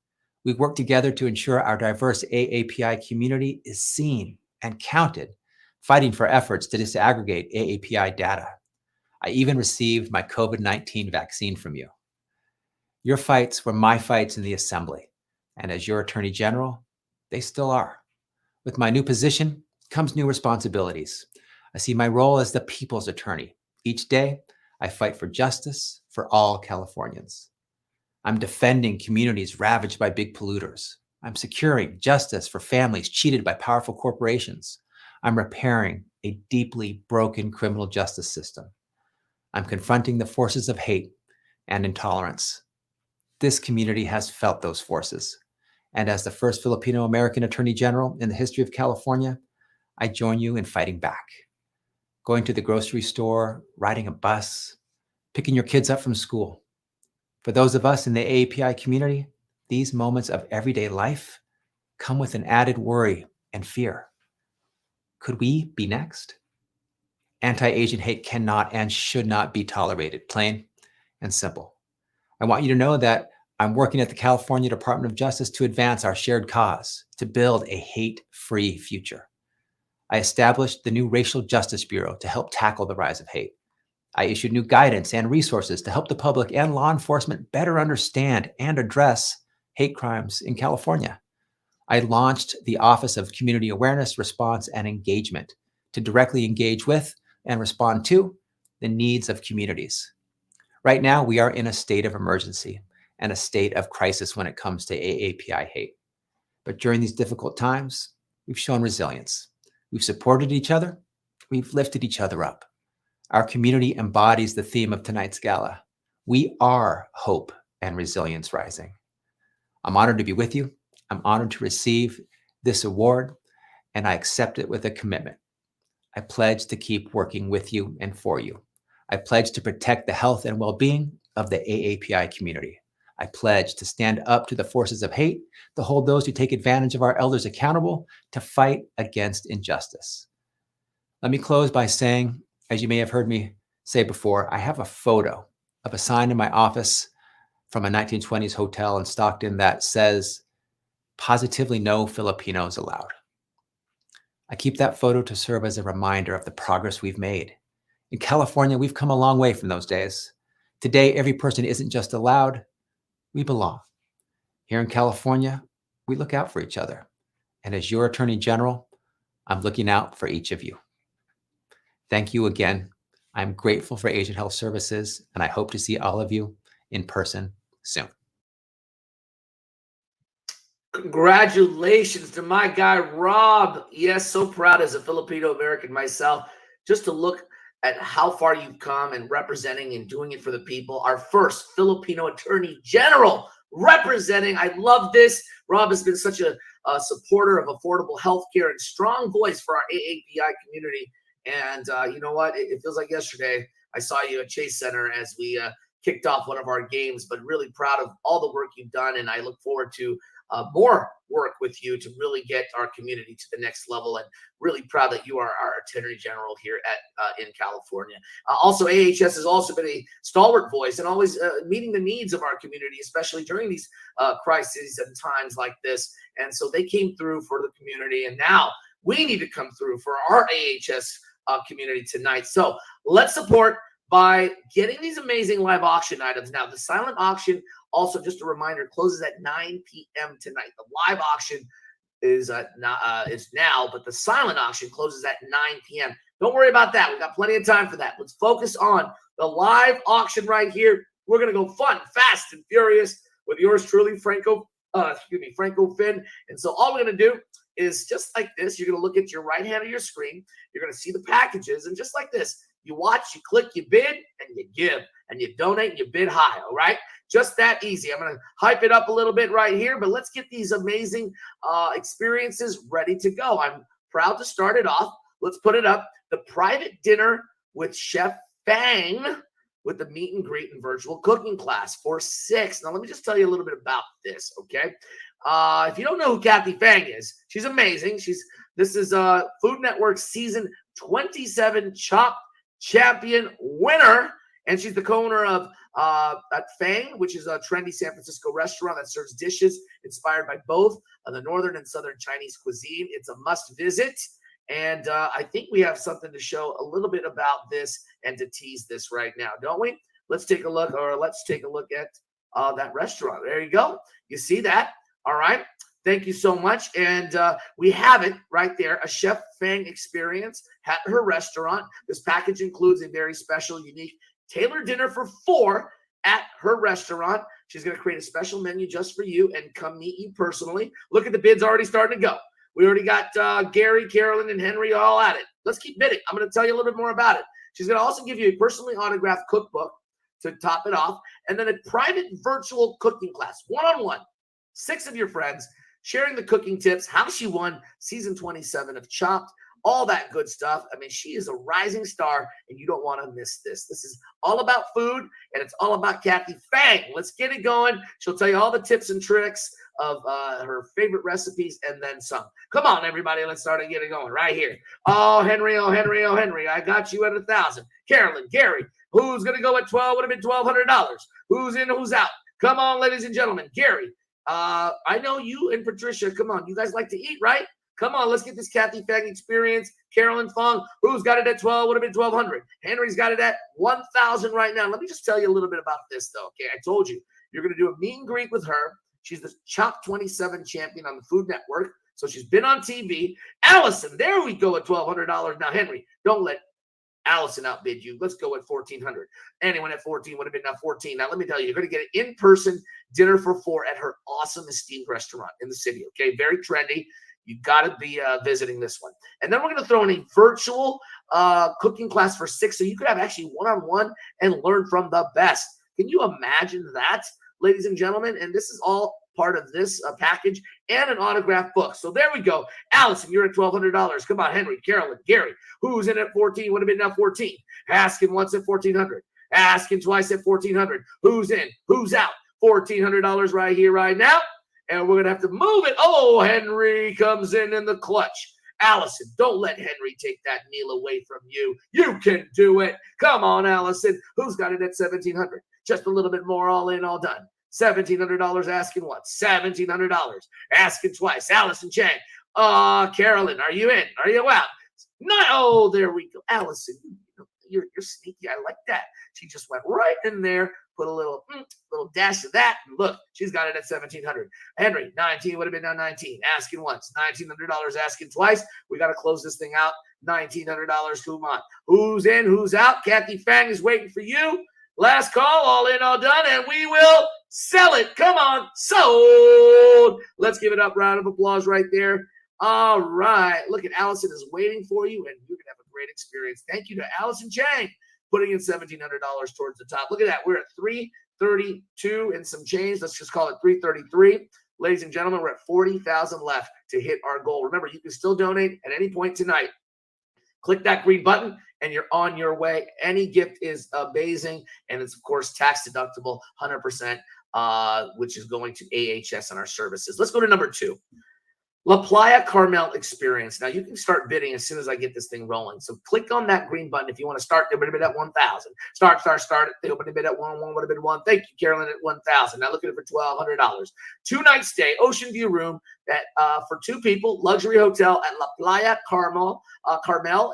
We worked together to ensure our diverse AAPI community is seen and counted, fighting for efforts to disaggregate AAPI data. I even received my COVID-19 vaccine from you. Your fights were my fights in the assembly, and as your Attorney General, they still are. With my new position comes new responsibilities. I see my role as the people's attorney. Each day, I fight for justice for all Californians. I'm defending communities ravaged by big polluters. I'm securing justice for families cheated by powerful corporations. I'm repairing a deeply broken criminal justice system. I'm confronting the forces of hate and intolerance. This community has felt those forces. And as the first Filipino American Attorney General in the history of California, I join you in fighting back. Going to the grocery store, riding a bus, picking your kids up from school. For those of us in the AAPI community, these moments of everyday life come with an added worry and fear. Could we be next? Anti-Asian hate cannot and should not be tolerated, plain and simple. I want you to know that I'm working at the California Department of Justice to advance our shared cause, to build a hate-free future. I established the new Racial Justice Bureau to help tackle the rise of hate. I issued new guidance and resources to help the public and law enforcement better understand and address hate crimes in California. I launched the Office of Community Awareness, Response, and Engagement to directly engage with and respond to the needs of communities. Right now, we are in a state of emergency and a state of crisis when it comes to AAPI hate. But during these difficult times, we've shown resilience. We've supported each other. We've lifted each other up. Our community embodies the theme of tonight's gala. We are hope and resilience rising. I'm honored to be with you. I'm honored to receive this award, and I accept it with a commitment. I pledge to keep working with you and for you. I pledge to protect the health and well-being of the AAPI community. I pledge to stand up to the forces of hate, to hold those who take advantage of our elders accountable, to fight against injustice. Let me close by saying, as you may have heard me say before, I have a photo of a sign in my office from a 1920s hotel in Stockton that says, "Positively no Filipinos allowed." I keep that photo to serve as a reminder of the progress we've made. In California, we've come a long way from those days. Today, every person isn't just allowed, we belong. Here in California, we look out for each other. And as your Attorney General, I'm looking out for each of you. Thank you again. I'm grateful for Asian Health Services, and I hope to see all of you in person soon. Congratulations to my guy, Rob. Yes, so proud as a Filipino American myself, just to look at how far you've come and representing and doing it for the people. Our first Filipino Attorney General representing. I love this. Rob has been such a supporter of affordable health care and strong voice for our AAPI community. And you know what? It feels like yesterday I saw you at Chase Center as we kicked off one of our games, but really proud of all the work you've done. And I look forward to more work with you to really get our community to the next level, and really proud that you are our Attorney General here at in California. Also, AHS has also been a stalwart voice and always meeting the needs of our community, especially during these crises and times like this. And so they came through for the community, and now we need to come through for our AHS community tonight. So let's support by getting these amazing live auction items. Now, the silent auction, also just a reminder, closes at 9 p.m. tonight. The live auction is now, but the silent auction closes at 9 p.m. Don't worry about that. We've got plenty of time for that. Let's focus on the live auction right here. We're going to go fun, fast, and furious with yours truly, Franco Finn. And so all we're going to do is just like this. You're going to look at your right hand of your screen. You're going to see the packages. And just like this, you watch, you click, you bid, and you give, and you donate, and you bid high, all right? Just that easy. I'm going to hype it up a little bit right here, but let's get these amazing experiences ready to go. I'm proud to start it off. Let's put it up. The private dinner with Chef Fang with the meet and greet and virtual cooking class for 6. Now, let me just tell you a little bit about this, okay? If you don't know who Kathy Fang is, she's amazing. This is Food Network season 27 Chopped champion winner, and she's the co-owner of at Fang, which is a trendy San Francisco restaurant that serves dishes inspired by both the northern and southern Chinese cuisine. It's a must visit, and I think we have something to show a little bit about this and to tease this right now, don't we? Let's take a look at that restaurant. There you go. You see that? All right. Thank you so much. And we have it right there, a Chef Fang experience at her restaurant. This package includes a very special, unique tailored dinner for 4 at her restaurant. She's going to create a special menu just for you and come meet you personally. Look at the bids already starting to go. We already got Gary, Carolyn, and Henry all at it. Let's keep bidding. I'm going to tell you a little bit more about it. She's going to also give you a personally autographed cookbook to top it off, and then a private virtual cooking class, one-on-one, 6 of your friends, sharing the cooking tips, how she won season 27 of Chopped, all that good stuff. I mean, she is a rising star, and you don't want to miss this. This is all about food, and it's all about Kathy Fang. Let's get it going. She'll tell you all the tips and tricks of her favorite recipes and then some. Come on, everybody. Let's start and get it going right here. Oh, Henry, I got you at 1,000. Carolyn, Gary, who's going to go at 12? Would have been $1,200. Who's in, who's out? Come on, ladies and gentlemen. Gary, I know you and Patricia. Come on. You guys like to eat, right? Come on, let's get this Kathy Fang experience. Carolyn Fong, who's got it at 12, would have been 1,200. Henry's got it at 1,000 right now. Let me just tell you a little bit about this, though. Okay, I told you, you're going to do a meet and greet with her. She's the Chop 27 champion on the Food Network. So she's been on TV. Allison, there we go at $1,200. Now, Henry, don't let Allison outbid you. Let's go at 1,400. Anyone at 14 would have been now 14. Now, let me tell you, you're going to get an in-person dinner for 4 at her awesome esteemed restaurant in the city. Okay, very trendy. You got to be visiting this one. And then we're going to throw in a virtual cooking class for 6, so you could have actually one-on-one and learn from the best. Can you imagine that, ladies and gentlemen? And this is all part of this package and an autographed book. So there we go. Allison, you're at $1,200. Come on, Henry, Carolyn, Gary, who's in at 14, would have been now 14. Asking once at 1,400. Asking twice at 1,400. Who's in? Who's out? $1,400 right here, right now. And we're going to have to move it. Oh, Henry comes in the clutch. Allison, don't let Henry take that meal away from you. You can do it. Come on, Allison. Who's got it at 1,700? Just a little bit more, all in, all done. $1,700 asking once. $1,700 asking twice. Allison Chang. Carolyn, are you in? Are you out? No. Oh, there we go. Allison, you're sneaky. I like that. She just went right in there, put a little dash of that, and look, she's got it at 1,700. Henry, 19 would have been now 19. Asking once. $1,900 asking twice. We got to close this thing out. $1,900. Come on. Who's in? Who's out? Kathy Fang is waiting for you. Last call, all in, all done, and we will sell it. Come on, sold. Let's give it up. Round of applause right there. All right. Look at Allison is waiting for you, and you're going to have a great experience. Thank you to Allison Chang putting in $1,700 towards the top. Look at that. We're at 332 and some change. Let's just call it 333. Ladies and gentlemen, we're at 40,000 left to hit our goal. Remember, you can still donate at any point tonight. Click that green button and you're on your way. Any gift is amazing. And it's, of course, tax deductible, 100%, which is going to AHS and our services. Let's go to number 2. La Playa Carmel experience. Now, you can start bidding as soon as I get this thing rolling. So click on that green button if you want to start. They would have been at 1,000. Start. They would have been at 1 would have been 1. Thank you, Carolyn, at 1,000. Now look at it for $1,200. 2-night stay, ocean view room that for 2 people, luxury hotel at La Playa Carmel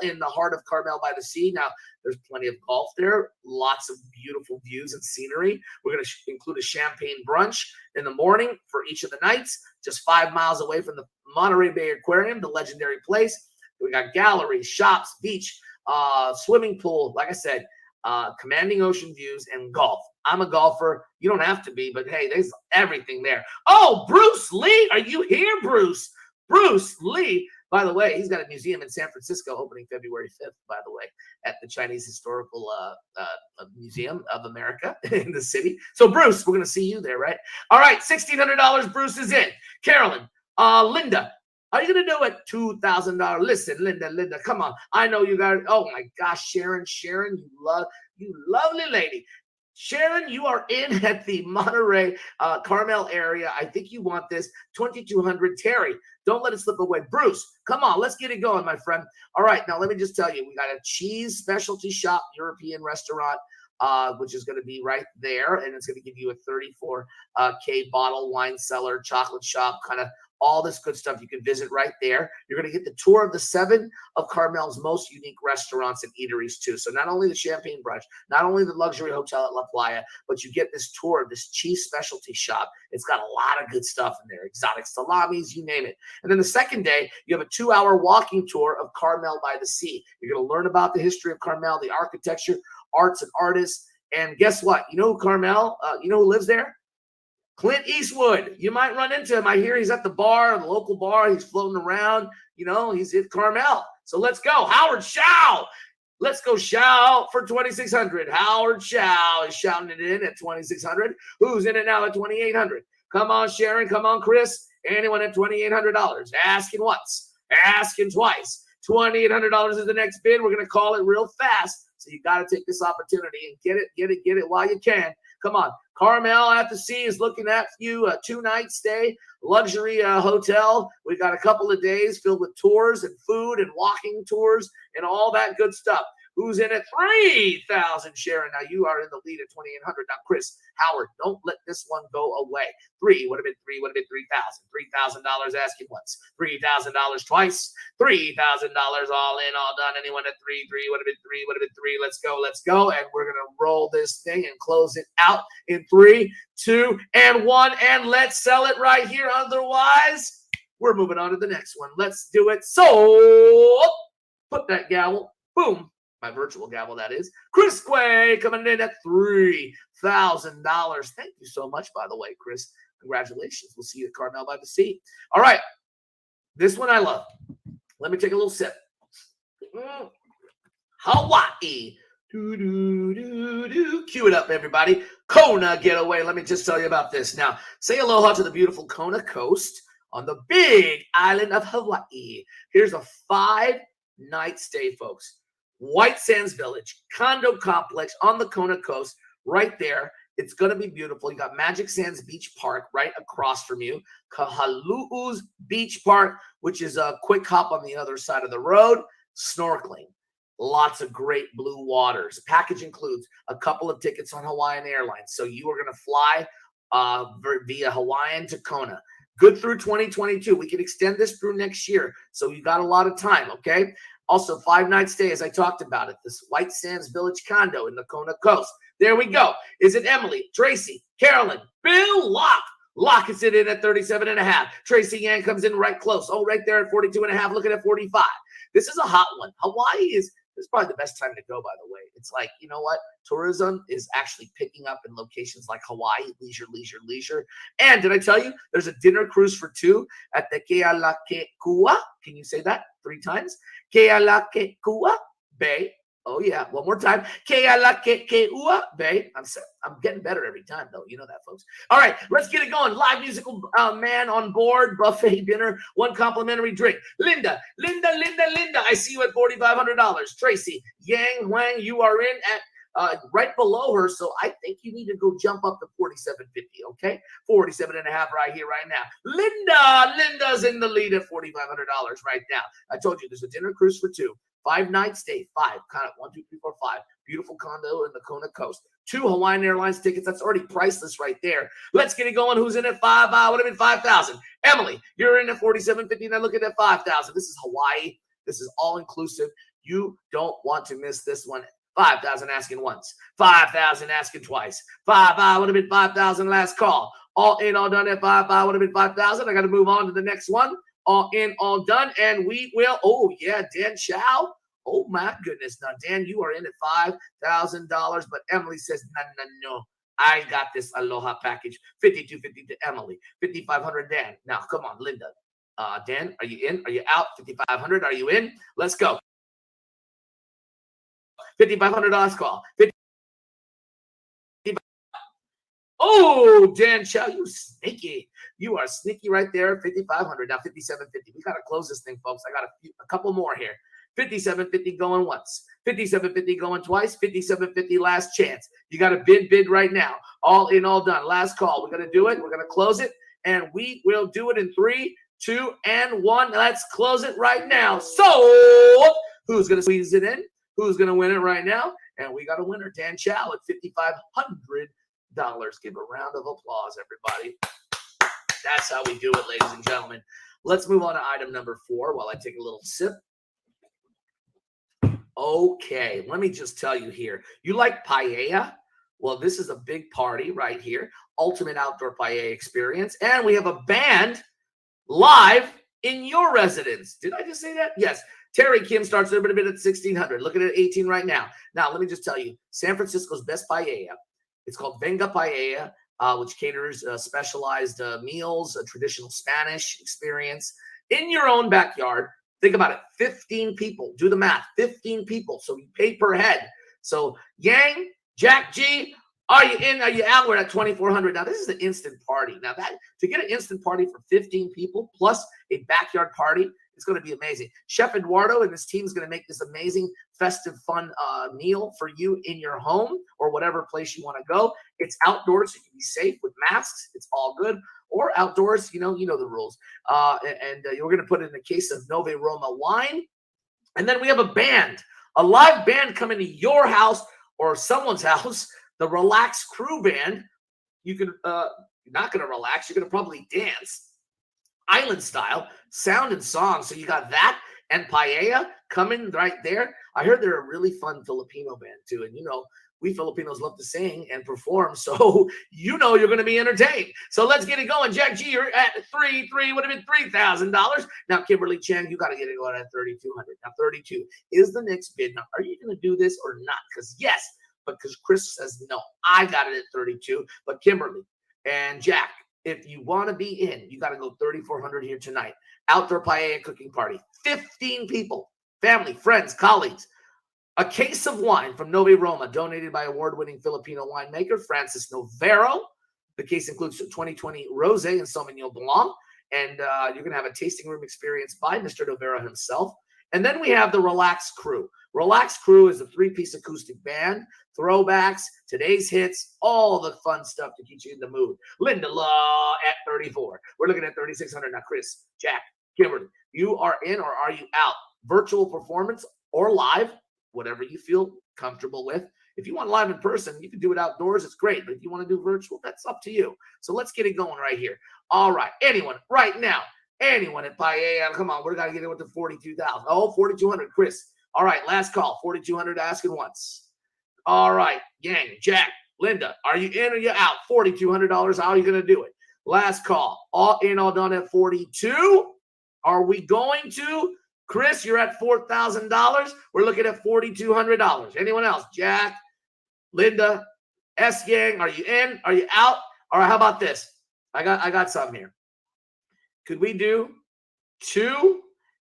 in the heart of Carmel by the sea. Now, there's plenty of golf there, lots of beautiful views and scenery. We're going to include a champagne brunch in the morning for each of the nights, just 5 miles away from the Monterey Bay Aquarium, the legendary place. We got galleries, shops, beach, swimming pool, like I said, commanding ocean views, and golf. I'm a golfer. You don't have to be, but hey, there's everything there. Oh, Bruce Lee, are you here, Bruce? Bruce Lee. By the way, he's got a museum in San Francisco opening February 5th, by the way, at the Chinese Historical Museum of America in the city. So, Bruce, we're going to see you there, right? All right, $1,600. Bruce is in. Carolyn, Linda, are you going to do it? $2,000. Listen, Linda, come on. I know you got it. Oh, my gosh, Sharon, you lovely lady. Sharon, you are in at the Monterey Carmel area. I think you want this. 2,200. Terry, don't let it slip away. Bruce, come on. Let's get it going, my friend. All right. Now, let me just tell you, we got a cheese specialty shop, European restaurant, which is going to be right there. And it's going to give you a 34K bottle wine cellar, chocolate shop, kind of all this good stuff. You can visit right there. You're going to get the tour of the 7 of Carmel's most unique restaurants and eateries too. So not only the champagne brunch, not only the luxury hotel at La Playa, but you get this tour of this cheese specialty shop. It's got a lot of good stuff in there, exotic salamis, you name it. And then the second day, you have a 2-hour walking tour of Carmel by the sea. You're going to learn about the history of Carmel, the architecture, arts and artists. And guess what? You know who Carmel, you know who lives there? Clint Eastwood. You might run into him. I hear he's at the bar, the local bar. He's floating around. You know, he's at Carmel. So let's go. Howard Shaw. Let's go Shaw for 2,600. Howard Shaw is shouting it in at 2,600. Who's in it now at 2,800? Come on, Sharon. Come on, Chris. Anyone at $2,800? Asking once. Asking twice. $2,800 is the next bid. We're going to call it real fast. So you got to take this opportunity and get it while you can. Come on. Carmel at the Sea is looking at you, a 2-night stay, luxury hotel. We've got a couple of days filled with tours and food and walking tours and all that good stuff. Who's in at 3,000? Sharon, now you are in the lead at 2,800. Now, Chris Howard, don't let this one go away. Three would have been 3,000. $3,000 asking once. $3,000 twice. $3,000 all in, all done. Anyone at three would have been three. Let's go. And we're gonna roll this thing and close it out in 3, 2, and 1. And let's sell it right here. Otherwise, we're moving on to the next one. Let's do it. So put that gavel. Boom. My virtual gavel, that is. Chris Quay coming in at $3,000. Thank you so much, by the way, Chris. Congratulations. We'll see you at Carmel by the Sea. All right. This one I love. Let me take a little sip. Hawaii. Cue it up, everybody. Kona getaway. Let me just tell you about this. Now, say aloha to the beautiful Kona coast on the big island of Hawaii. Here's a 5-night stay, folks. White Sands Village, condo complex on the Kona coast, right there. It's going to be beautiful. You got Magic Sands Beach Park right across from you. Kahalu'u's Beach Park, which is a quick hop on the other side of the road. Snorkeling. Lots of great blue waters. Package includes a couple of tickets on Hawaiian Airlines. So you are going to fly via Hawaiian to Kona. Good through 2022. We can extend this through next year. So you got a lot of time, okay? Also, 5-night stay, as I talked about it. This White Sands Village condo in the Kona coast. There we go. Is it Emily, Tracy, Carolyn, Bill, Locke? Locke is in at 37.5. Tracy Yang comes in right close. Oh, right there at 42.5, looking at 45. This is a hot one. Hawaii is probably the best time to go, by the way. It's like, you know what? Tourism is actually picking up in locations like Hawaii, leisure. And did I tell you, there's a dinner cruise for 2 at the Kealakekua. Can you say that 3 times? Kealakekua Bay. Oh, yeah. One more time. Kealakekua Bay. I'm getting better every time, though. You know that, folks. All right. Let's get it going. Live musical man on board. Buffet dinner. 1 complimentary drink. Linda. I see you at $4,500. Tracy. Yang Wang, you are in at right below her. So I think you need to go jump up to $4,750. Okay. 47.5 right here, right now. Linda's in the lead at $4,500 right now. I told you there's a dinner cruise for 2. 5-night stay, 5, kind of 1, 2, 3, 4, 5. Beautiful condo in the Kona coast. 2 Hawaiian Airlines tickets. That's already priceless right there. Let's get it going. Who's in at 5? Would have been 5,000. Emily, you're in at 47.50. Now look at that 5,000. This is Hawaii. This is all inclusive. You don't want to miss this one. 5,000 asking once. 5,000 asking twice. 5 would have been 5,000 last call. All in, all done at 5 would have been 5,000. I got to move on to the next one. All in, all done, and we will. Oh yeah, Dan Chow. Oh my goodness! Now Dan, you are in at $5,000, but Emily says no. I got this Aloha package. $5,250 to Emily. $5,500 Dan. Now come on, Linda. Dan, are you in? Are you out? $5,500. Are you in? Let's go. $5,500 call. Oh, Dan Chow, you sneaky. You are sneaky right there. 5,500. Now 57.50. We got to close this thing, folks. I got a couple more here. 57.50 going once. 57.50 going twice. 57.50 last chance. You got to bid right now. All in, all done. Last call. We're going to do it. We're going to close it. And we will do it in 3, 2, and 1. Let's close it right now. So who's going to squeeze it in? Who's going to win it right now? And we got a winner, Dan Chow at $5,500. Give a round of applause, everybody. That's how we do it, ladies and gentlemen. Let's move on to item number 4 while I take a little sip. Okay, let me just tell you here. You like paella? Well, this is a big party right here. Ultimate outdoor paella experience. And we have a band live in your residence. Did I just say that? Yes. Terry Kim starts a bit at 1,600. Looking at 18 right now. Now, let me just tell you, San Francisco's best paella. It's called Venga Paella, which caters specialized meals, a traditional Spanish experience in your own backyard. Think about it. 15 people. Do the math. 15 people. So you pay per head. So Yang, Jack G, are you in? Are you out? We're at 2,400. Now, this is the instant party. Now, that to get an instant party for 15 people plus a backyard party, it's going to be amazing. Chef Eduardo and his team is going to make this amazing, festive, fun meal for you in your home or whatever place you want to go. It's outdoors, so you can be safe with masks. It's all good. Or outdoors, you know the rules. We're going to put it in a case of Nove Roma wine. And then we have a band A live band coming to your house or someone's house, the Relax Crew Band. You can, you're not going to relax. You're going to probably dance island style, sound and song. So you got that and Paella coming right there. I heard they're a really fun Filipino band too. And we Filipinos love to sing and perform. So you're going to be entertained. So let's get it going. Jack G, you're at would have been $3,000. Now, Kimberly Chang, you got to get it going at 3,200. Now, 32 is the next bid. Now, are you going to do this or not? Because yes, because Chris says no. I got it at 32. But Kimberly and Jack, if you want to be in, you got to go 3,400 here tonight. Outdoor paella cooking party. 15 people, family, friends, colleagues. A case of wine from Nove Roma, donated by award-winning Filipino winemaker Francis Novero. The case includes 2020 Rosé and Sauvignon Blanc. And you're going to have a tasting room experience by Mr. Novero himself. And then we have the Relax Crew. Relax Crew is a 3-piece acoustic band, throwbacks, today's hits, all the fun stuff to keep you in the mood. Linda Law at 34. We're looking at 3,600 now. Chris, Jack, Kimberly, you are in or are you out? Virtual performance or live, whatever you feel comfortable with. If you want live in person, you can do it outdoors. It's great. But if you want to do virtual, that's up to you. So let's get it going right here. All right. Anyone right now? Anyone at Paella? Come on. We're going to get it with the 42,000. Oh, 4,200. Chris. All right. Last call. 4,200 asking once. All right. Gang, Jack, Linda, are you in or you out? $4,200. How are you going to do it? Last call. All in, all done at 42. Are we going to? Chris, you're at $4,000. We're looking at $4,200. Anyone else? Jack, Linda, S Gang, are you in? Are you out? All right, how about this? I got something here. Could we do 2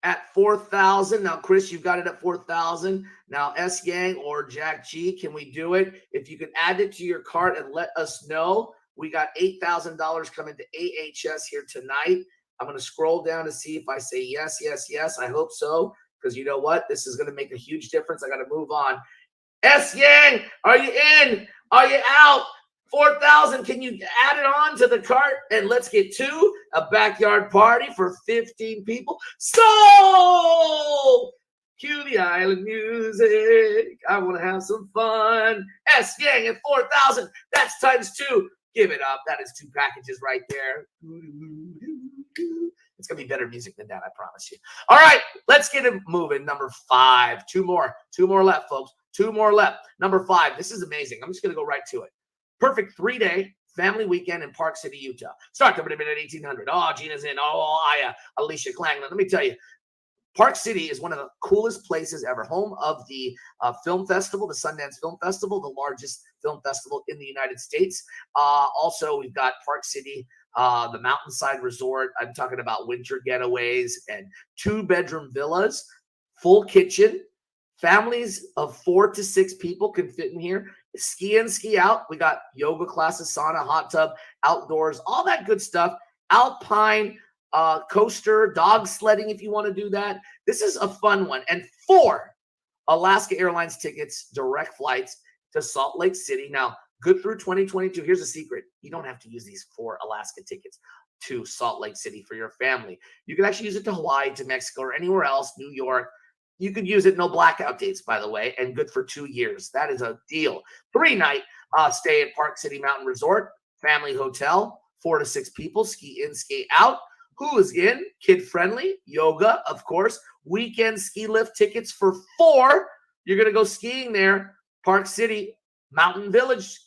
at 4,000? Now, Chris, you've got it at 4,000. Now, S Gang or Jack G, can we do it? If you could add it to your cart and let us know. We got $8,000 coming to AHS here tonight. I'm going to scroll down to see if I say yes, yes, yes. I hope so, because you know what? This is going to make a huge difference. I got to move on. S Yang, are you in? Are you out? 4,000. Can you add it on to the cart? And let's get to a backyard party for 15 people. So, cue the island music. I want to have some fun. S Yang at 4,000. That's times 2. Give it up. That is 2 packages right there. It's going to be better music than that, I promise you. All right, let's get it moving. Number 5. 2 more. 2 more left, folks. 2 more left. Number 5. This is amazing. I'm just going to go right to it. Perfect 3-day family weekend in Park City, Utah. Start coming in at 1,800. Oh, Gina's in. Oh, Aya, Alicia Klangland. Let me tell you, Park City is one of the coolest places ever. Home of the film festival, the Sundance Film Festival, the largest film festival in the United States. Also, we've got Park City, the Mountainside Resort. I'm talking about winter getaways and 2-bedroom villas, full kitchen. Families of 4 to 6 people can fit in here. Ski in, ski out. We got yoga classes, sauna, hot tub, outdoors, all that good stuff. Alpine coaster, dog sledding if you want to do that. This is a fun one. And 4 Alaska Airlines tickets, direct flights to Salt Lake City. Now, good through 2022. Here's a secret. You don't have to use these 4 Alaska tickets to Salt Lake City for your family. You can actually use it to Hawaii, to Mexico, or anywhere else, New York. You could use it, no blackout dates, by the way, and good for 2 years. That is a deal. 3-night stay at Park City Mountain Resort, family hotel, 4 to 6 people, ski in, ski out. Who is in? Kid-friendly, yoga, of course. Weekend ski lift tickets for 4. You're going to go skiing there, Park City, Mountain Village.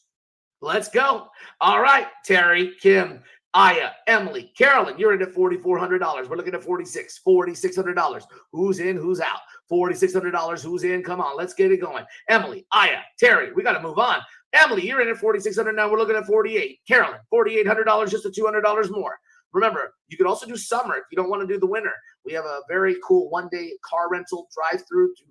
Let's go. All right, Terry, Kim, Aya, Emily, Carolyn, you're in at $4,400. We're looking at $4,600. Who's in? Who's out? $4,600. Who's in? Come on, let's get it going. Emily, Aya, Terry, we got to move on. Emily, you're in at $4,600 now. We're looking at $48,000. Carolyn, $4,800, just a $200 more. Remember, you could also do summer if you don't want to do the winter. We have a very cool 1-day car rental drive-through to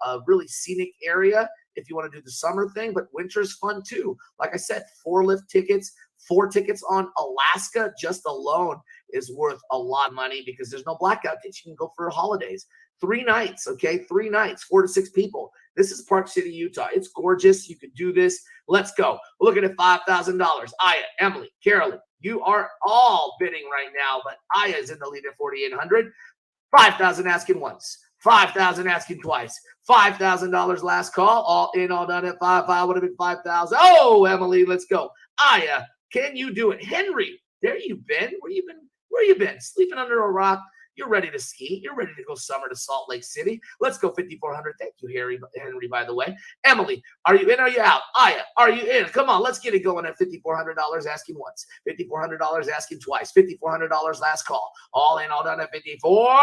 a really scenic area if you want to do the summer thing, but winter's fun too. Like I said, 4 lift tickets, 4 tickets on Alaska just alone is worth a lot of money because there's no blackout dates. You can go for holidays. 3 nights, okay? 3 nights, 4 to 6 people. This is Park City, Utah. It's gorgeous. You could do this. Let's go. We're looking at $5,000. Aya, Emily, Carolyn, you are all bidding right now, but Aya is in the lead at $4,800. $5,000 asking once. 5,000 asking twice. $5,000 last call. All in, all done at 5,500 would have been 5,000. Oh, Emily, let's go. Aya, can you do it? Henry, there you been. Where you been? Sleeping under a rock? You're ready to ski. You're ready to go summer to Salt Lake City. Let's go 5,400. Thank you, Henry, by the way. Emily, are you in? Are you out? Aya, are you in? Come on, let's get it going at $5,400 asking once. $5,400 asking twice. $5,400 last call. All in, all done at 54.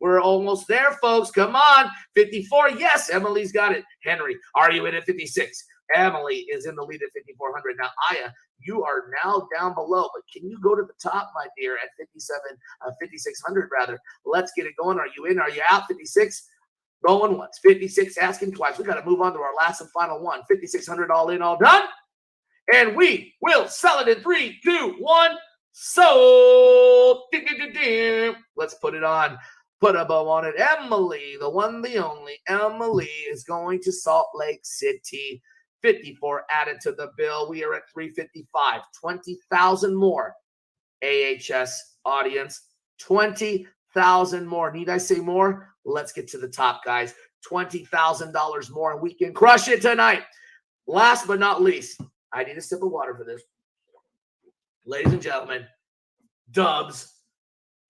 We're almost there, folks. Come on. 54. Yes, Emily's got it. Henry, are you in at 56? Emily is in the lead at 5,400. Now, Aya, you are now down below, but can you go to the top, my dear, at 5,600 rather? Let's get it going. Are you in? Are you out? 56. Going once. 56 asking twice. We got to move on to our last and final one. 5,600 all in, all done. And we will sell it in 3, 2, 1. Sold. Let's put it on. Put a bow on it. Emily, the one, the only Emily, is going to Salt Lake City. 54 added to the bill. We are at 355. 20,000 more. AHS audience. 20,000 more. Need I say more? Let's get to the top, guys. $20,000 more, and we can crush it tonight. Last but not least, I need a sip of water for this. Ladies and gentlemen, Dubs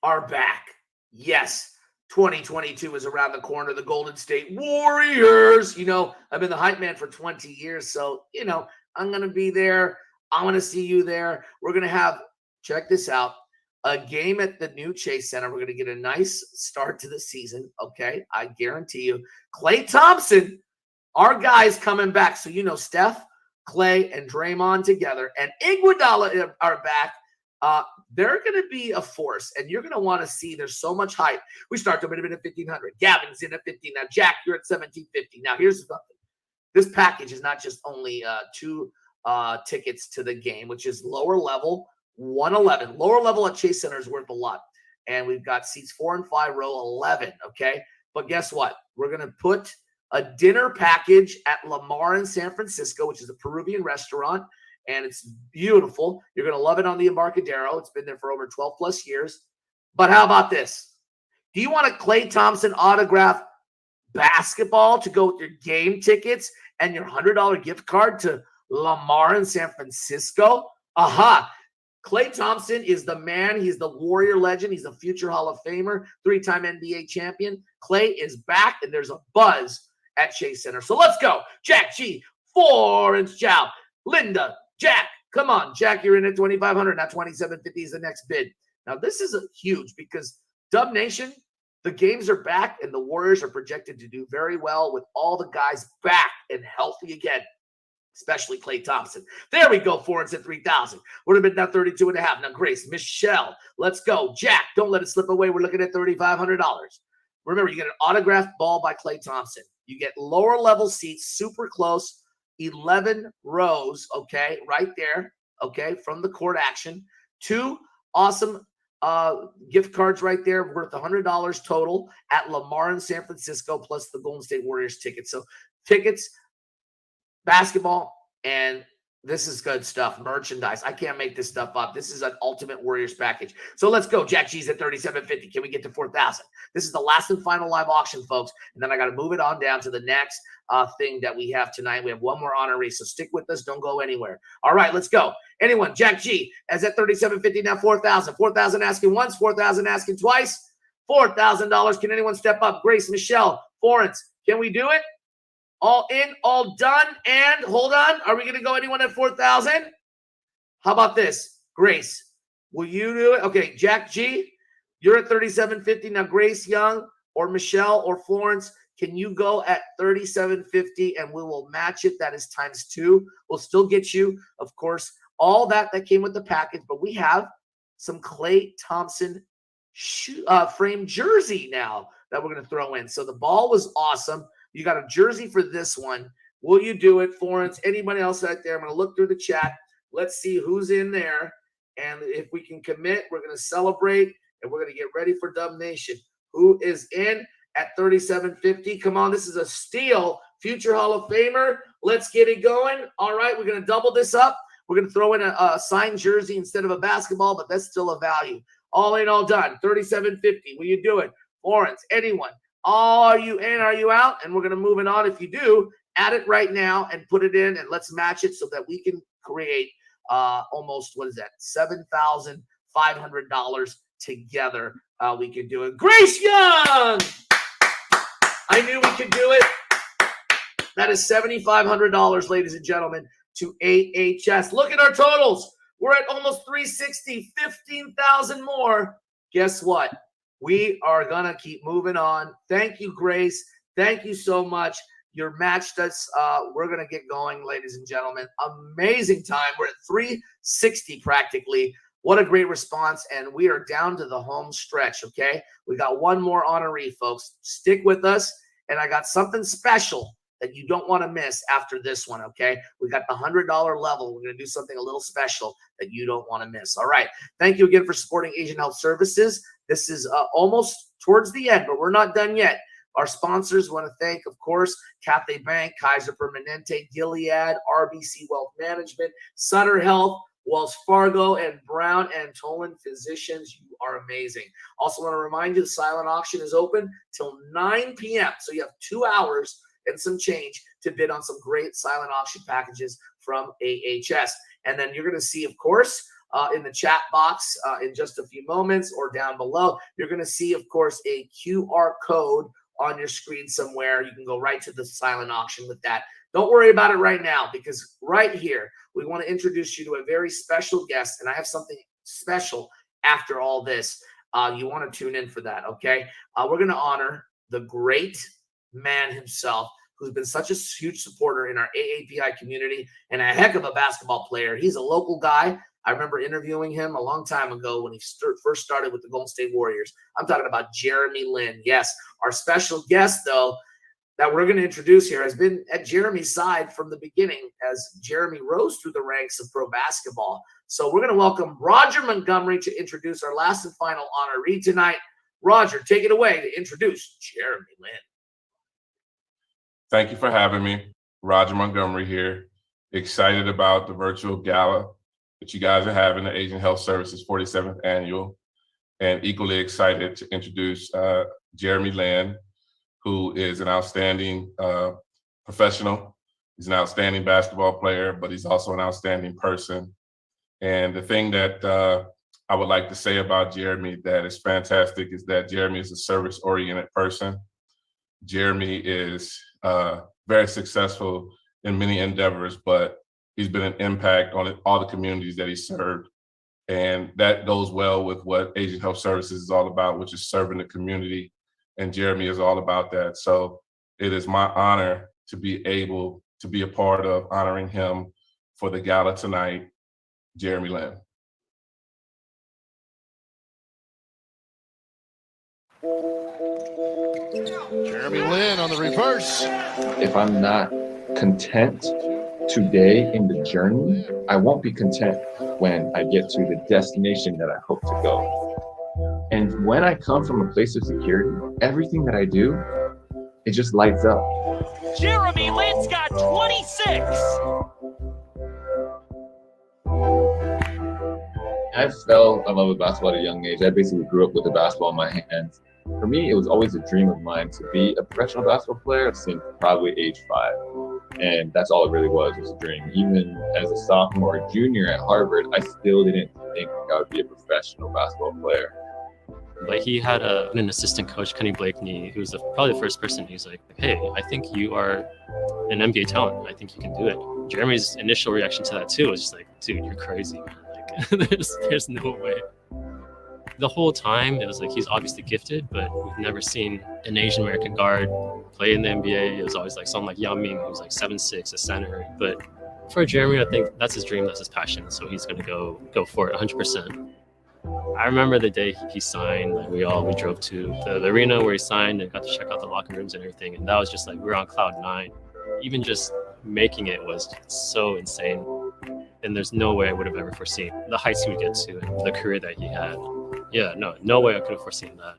are back. Yes. 2022 is around the corner. The Golden State Warriors. You know, I've been the hype man for 20 years. So, you know, I'm going to be there. I'm going to see you there. We're going to have, check this out, a game at the new Chase Center. We're going to get a nice start to the season. Okay. I guarantee you. Klay Thompson, our guys coming back. So, you know, Steph, Klay, and Draymond together, and Iguodala are back. They're going to be a force, and you're going to want to see. There's so much hype. We start them at 1,500. Gavin's in at 15. Now, Jack, you're at 1,750. Now, here's the something. This package is not just only 2 tickets to the game, which is lower level, 111. Lower level at Chase Center is worth a lot. And we've got seats 4 and 5, row 11, okay? But guess what? We're going to put a dinner package at Lamar in San Francisco, which is a Peruvian restaurant. And it's beautiful. You're going to love it on the Embarcadero. It's been there for over 12 plus years. But how about this? Do you want a Klay Thompson autograph basketball to go with your game tickets and your $100 gift card to Lamar in San Francisco? Aha. Klay Thompson is the man. He's the Warrior legend. He's a future Hall of Famer, 3-time NBA champion. Klay is back, and there's a buzz at Chase Center. So let's go. Jack G, Florence Chow, Linda, Jack, come on. Jack, you're in at 2,500. Now 2,750 is the next bid. Now, this is huge because Dub Nation, the games are back, and the Warriors are projected to do very well with all the guys back and healthy again, especially Klay Thompson. There we go, Florence at 3,000. Would have been now 32.5. Now, Grace, Michelle, let's go. Jack, don't let it slip away. We're looking at $3,500. Remember, you get an autographed ball by Klay Thompson. You get lower level seats, super close. 11 rows, okay, right there, okay, from the court action. 2 awesome gift cards right there worth $100 total at Lamar in San Francisco, plus the Golden State Warriors tickets. So tickets, basketball, and this is good stuff. Merchandise. I can't make this stuff up. This is an ultimate Warriors package. So let's go. Jack G's at 3,750. Can we get to 4,000? This is the last and final live auction, folks. And then I got to move it on down to the next thing that we have tonight. We have one more honoree, so stick with us. Don't go anywhere. All right, let's go. Anyone? Jack G is at 3,750. Now 4,000. 4,000 asking once. 4,000 asking twice. $4,000. Can anyone step up? Grace, Michelle, Florence. Can we do it? All in, all done, and hold on. Are we going to go anyone at 4,000? How about this? Grace, will you do it? Okay, Jack G, you're at 3,750. Now, Grace Young or Michelle or Florence, can you go at 3,750 and we will match it? That is times 2. We'll still get you, of course, all that came with the package, but we have some Klay Thompson frame jersey now that we're going to throw in. So the ball was awesome. You got a jersey for this one. Will you do it, Florence? Anybody else out there? I'm going to look through the chat. Let's see who's in there. And if we can commit, we're going to celebrate, and we're going to get ready for Dub Nation. Who is in at 3,750? Come on, this is a steal. Future Hall of Famer. Let's get it going. All right, we're going to double this up. We're going to throw in a signed jersey instead of a basketball, but that's still a value. All in, all done. 3,750. Will you do it? Florence, anyone? Are you in? Are you out? And we're going to move it on. If you do, add it right now and put it in, and let's match it so that we can create almost, what is that, $7,500 together. We can do it. Grace Young! I knew we could do it. That is $7,500, ladies and gentlemen, to AHS. Look at our totals. We're at almost 360, 15,000 more. Guess what? We are going to keep moving on. Thank you, Grace. Thank you so much. You're matched us. We're going to get going, ladies and gentlemen. Amazing time. We're at 360 practically. What a great response. And we are down to the home stretch, okay? We got one more honoree, folks. Stick with us. And I got something special that you don't want to miss after this one, okay? We got the $100 level. We're going to do something a little special that you don't want to miss. All right. Thank you again for supporting Asian Health Services. This is almost towards the end, but we're not done yet. Our sponsors want to thank, of course, Cathay Bank, Kaiser Permanente, Gilead, RBC Wealth Management, Sutter Health, Wells Fargo, and Brown and Tolan Physicians. You are amazing. Also want to remind you the silent auction is open till 9 p.m. So you have 2 hours and some change to bid on some great silent auction packages from AHS. And then you're going to see, of course, in the chat box in just a few moments or down below, you're going to see, of course, a QR code on your screen somewhere. You can go right to the silent auction with that. Don't worry about it right now, because right here, we want to introduce you to a very special guest, and I have something special after all this. You want to tune in for that, okay? We're going to honor the great man himself, who's been such a huge supporter in our AAPI community and a heck of a basketball player. He's a local guy. I remember interviewing him a long time ago when he first started with the Golden State Warriors. I'm talking about Jeremy Lin. Yes, our special guest, though, that we're going to introduce here has been at Jeremy's side from the beginning as Jeremy rose through the ranks of pro basketball. So we're going to welcome Roger Montgomery to introduce our last and final honoree tonight. Roger, take it away to introduce Jeremy Lin. Thank you for having me. Roger Montgomery here. Excited about the virtual gala that you guys are having, the Asian Health Services 47th Annual, and equally excited to introduce Jeremy Lin, who is an outstanding professional. He's an outstanding basketball player, but he's also an outstanding person. And the thing that I would like to say about Jeremy that is fantastic is that Jeremy is a service-oriented person. Jeremy is very successful in many endeavors, but he's been an impact on all the communities that he served. And that goes well with what Asian Health Services is all about, which is serving the community. And Jeremy is all about that. So it is my honor to be able to be a part of honoring him for the gala tonight, Jeremy Lin. Jeremy Lin on the reverse. If I'm not content today in the journey, I won't be content when I get to the destination that I hope to go. And when I come from a place of security, everything that I do, it just lights up. Jeremy Lin's got 26. I fell in love with basketball at a young age. I basically grew up with the basketball in my hands. For me, it was always a dream of mine to be a professional basketball player since probably age 5. And that's all it really was a dream. Even as a sophomore or junior at Harvard, I still didn't think I would be a professional basketball player. But he had an assistant coach, Kenny Blakeney, who was probably the first person. He's like, hey, I think you are an NBA talent. I think you can do it. Jeremy's initial reaction to that too was just like, dude, you're crazy, man. Like, there's no way. The whole time, it was like, he's obviously gifted, but we've never seen an Asian American guard play in the NBA. It was always like someone like Yao Ming, who's like 7'6", a center. But for Jeremy, I think that's his dream, that's his passion. So he's going to go for it 100%. I remember the day he signed, like we drove to the arena where he signed and got to check out the locker rooms and everything. And that was just like, we were on cloud 9. Even just making it was so insane. And there's no way I would have ever foreseen the heights he would get to and the career that he had. Yeah, no way I could have foreseen that.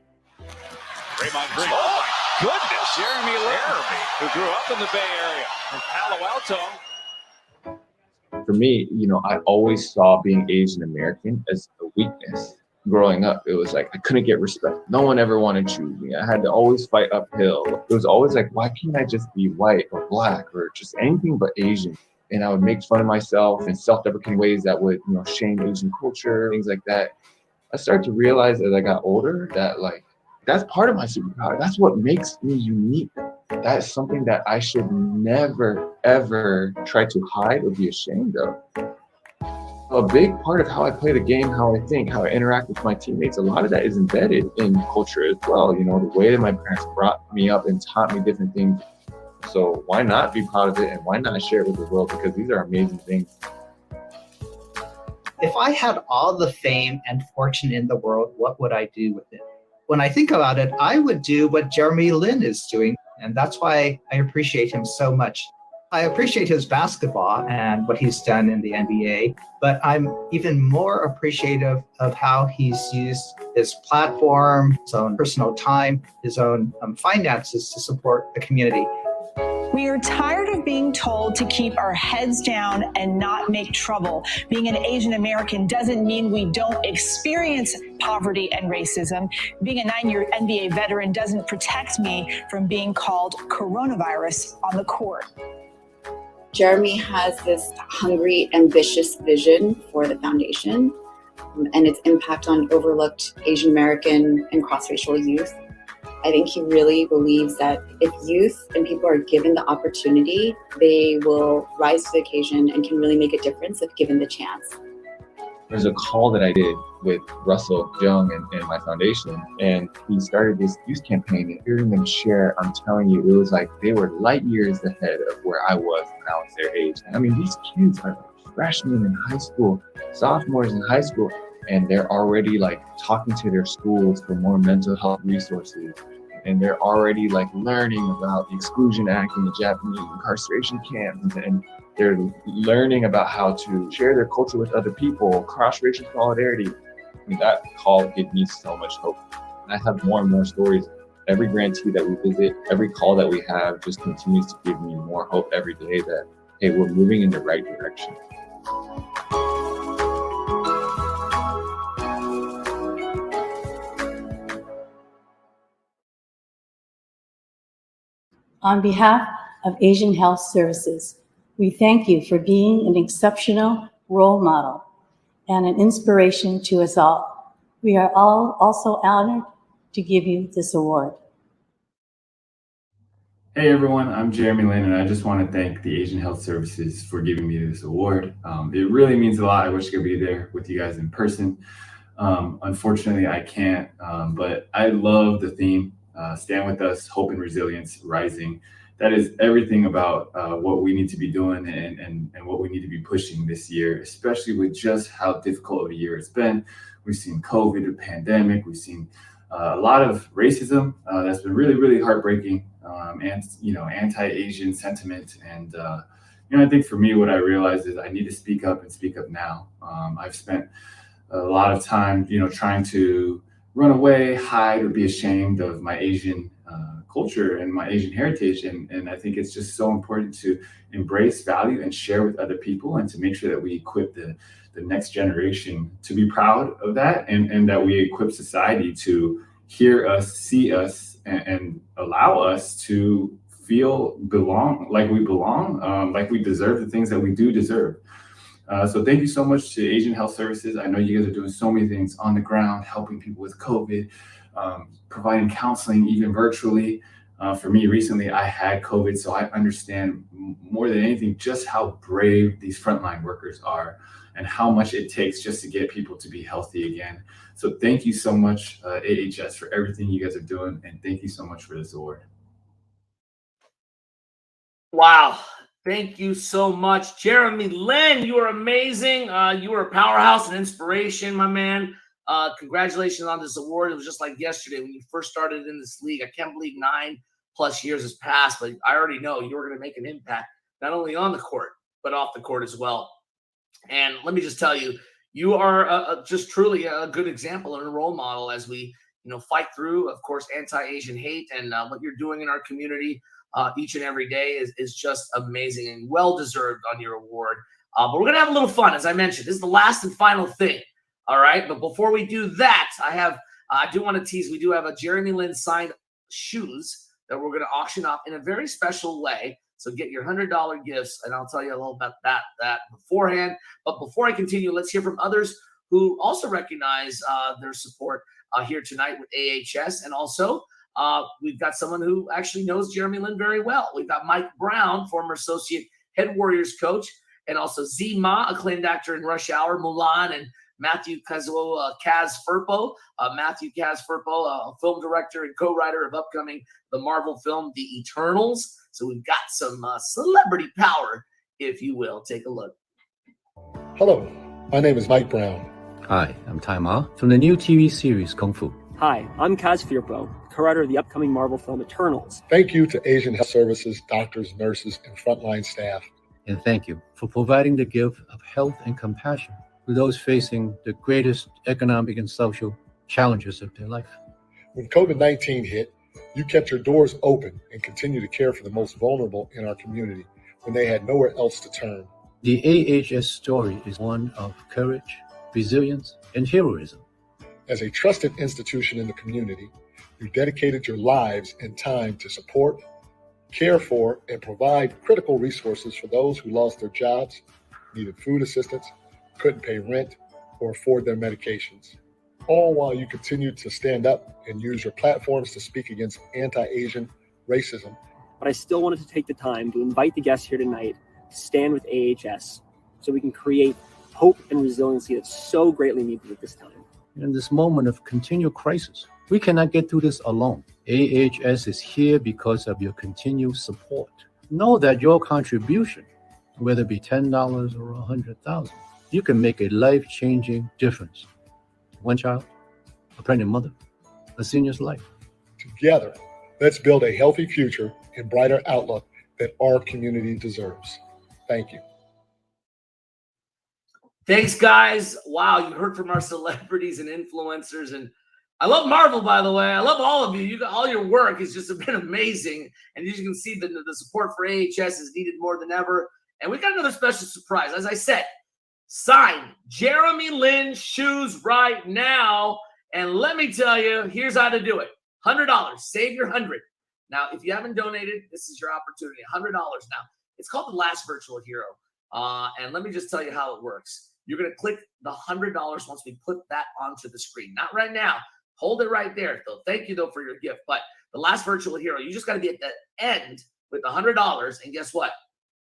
Draymond Green. Oh my goodness, Jeremy Lin, who grew up in the Bay Area from Palo Alto. For me, I always saw being Asian American as a weakness. growing up, it was like I couldn't get respect. No one ever wanted to choose me. I had to always fight uphill. It was always like, why can't I just be white or black or just anything but Asian? And I would make fun of myself in self-deprecating ways that would, shame Asian culture, things like that. I started to realize as I got older that that's part of my superpower. That's what makes me unique. That's something that I should never, ever try to hide or be ashamed of. A big part of how I play the game, how I think, how I interact with my teammates, a lot of that is embedded in culture as well. The way that my parents brought me up and taught me different things. So why not be proud of it, and why not share it with the world? Because these are amazing things. If I had all the fame and fortune in the world, what would I do with it? When I think about it, I would do what Jeremy Lin is doing, and that's why I appreciate him so much. I appreciate his basketball and what he's done in the NBA, but I'm even more appreciative of how he's used his platform, his own personal time, his own finances to support the community. We are tired of being told to keep our heads down and not make trouble. Being an Asian American doesn't mean we don't experience poverty and racism. Being a 9-year NBA veteran doesn't protect me from being called coronavirus on the court. Jeremy has this hungry, ambitious vision for the foundation and its impact on overlooked Asian American and cross-racial youth. I think he really believes that if youth and people are given the opportunity, they will rise to the occasion and can really make a difference if given the chance. There's a call that I did with Russell Jung and my foundation, and he started this youth campaign, and hearing them share, I'm telling you, it was like they were light years ahead of where I was when I was their age. I mean, these kids are freshmen in high school, sophomores in high school, and they're already talking to their schools for more mental health resources. And they're already learning about the Exclusion Act and the Japanese incarceration camps, and they're learning about how to share their culture with other people, cross-racial solidarity. I mean, that call gave me so much hope. And I have more and more stories. Every grantee that we visit, every call that we have just continues to give me more hope every day that, hey, we're moving in the right direction. On behalf of Asian Health Services, we thank you for being an exceptional role model and an inspiration to us all. We are all also honored to give you this award. Hey everyone, I'm Jeremy Lin, and I just want to thank the Asian Health Services for giving me this award. It really means a lot. I wish I could be there with you guys in person. Unfortunately, I can't, but I love the theme. Stand with us, hope and resilience, rising. That is everything about what we need to be doing and what we need to be pushing this year, especially with just how difficult of a year it's been. We've seen COVID, a pandemic. We've seen a lot of racism that's been really, really heartbreaking, and anti-Asian sentiment. And I think for me, what I realized is I need to speak up and speak up now. I've spent a lot of time, trying to run away, hide, or be ashamed of my Asian culture and my Asian heritage. And I think it's just so important to embrace, value, and share with other people, and to make sure that we equip the next generation to be proud of that, and that we equip society to hear us, see us, and allow us to feel like we belong, like we deserve the things that we do deserve. So thank you so much to Asian Health Services. I know you guys are doing so many things on the ground, helping people with COVID, providing counseling, even virtually. For me, recently, I had COVID, so I understand more than anything just how brave these frontline workers are and how much it takes just to get people to be healthy again. So thank you so much, AHS, for everything you guys are doing, and thank you so much for this award. Wow. Thank you so much, Jeremy Lin. You are amazing. You are a powerhouse and inspiration, my man. Congratulations on this award. It was just like yesterday when you first started in this league. I can't believe 9+ years has passed, but I already know you were going to make an impact, not only on the court, but off the court as well. And let me just tell you, you are just truly a good example and a role model as we, fight through, of course, anti-Asian hate, and what you're doing in our community each and every day is just amazing and well-deserved on your award. But we're going to have a little fun. As I mentioned, this is the last and final thing. All right. But before we do that, I do want to tease. We do have a Jeremy Lin signed shoes that we're going to auction off in a very special way. So get your $100 gifts, and I'll tell you a little about that beforehand. But before I continue, let's hear from others who also recognize their support here tonight with AHS. And also, we've got someone who actually knows Jeremy Lin very well. We've got Mike Brown, former associate head Warriors coach, and also Zima, acclaimed actor in Rush Hour, Mulan, and Matthew Kaz Firpo. Matthew Kaz Firpo, a film director and co-writer of upcoming the Marvel film The Eternals. So we've got some celebrity power, if you will. Take a look. Hello, my name is Mike Brown. Hi, I'm Tai Ma from the new TV series Kung Fu. Hi, I'm Kaz Firpo, co-writer of the upcoming Marvel film Eternals. Thank you to Asian Health Services, doctors, nurses, and frontline staff. And thank you for providing the gift of health and compassion to those facing the greatest economic and social challenges of their life. When COVID-19 hit, you kept your doors open and continue to care for the most vulnerable in our community when they had nowhere else to turn. The AHS story is one of courage, resilience, and heroism. As a trusted institution in the community, you dedicated your lives and time to support, care for, and provide critical resources for those who lost their jobs, needed food assistance, couldn't pay rent, or afford their medications. All while you continued to stand up and use your platforms to speak against anti-Asian racism. But I still wanted to take the time to invite the guests here tonight to stand with AHS so we can create hope and resiliency that's so greatly needed at this time. In this moment of continued crisis, we cannot get through this alone. AHS is here because of your continued support. Know that your contribution, whether it be $10 or $100,000, you can make a life-changing difference. One child, a pregnant mother, a senior's life. Together, let's build a healthy future and brighter outlook that our community deserves. Thank you. Thanks, guys. Wow, you heard from our celebrities and influencers. And I love Marvel, by the way. I love all of you. All your work has just been amazing. And as you can see, the support for AHS is needed more than ever. And we got another special surprise. As I said, sign Jeremy Lin shoes right now. And let me tell you, here's how to do it. $100. Save your $100. Now, if you haven't donated, this is your opportunity. $100 now. It's called The Last Virtual Hero. And let me just tell you how it works. You're going to click the $100 once we put that onto the screen. Not right now. Hold it right there. Though. Thank you, though, for your gift. But The Last Virtual Hero, you just got to be at the end with the $100. And guess what?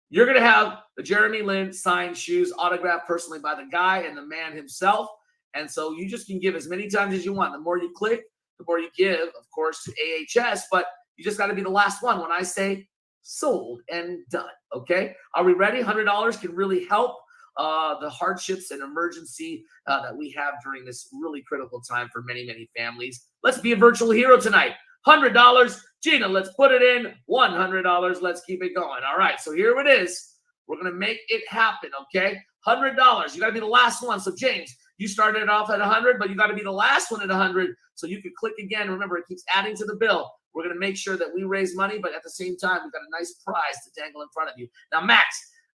You're going to have the Jeremy Lin signed shoes autographed personally by the guy and the man himself. And so you just can give as many times as you want. The more you click, the more you give, of course, to AHS. But you just got to be the last one when I say sold and done. Okay? Are we ready? $100 can really help the hardships and emergency that we have during this really critical time for many, many families. Let's be a virtual hero tonight. $100. Gina, let's put it in. $100. Let's keep it going. All right, so here it is. We're going to make it happen, okay? $100. You got to be the last one. So, James, you started off at 100, but you got to be the last one at 100. So you can click again. Remember, it keeps adding to the bill. We're going to make sure that we raise money, but at the same time, we've got a nice prize to dangle in front of you. Now, Max,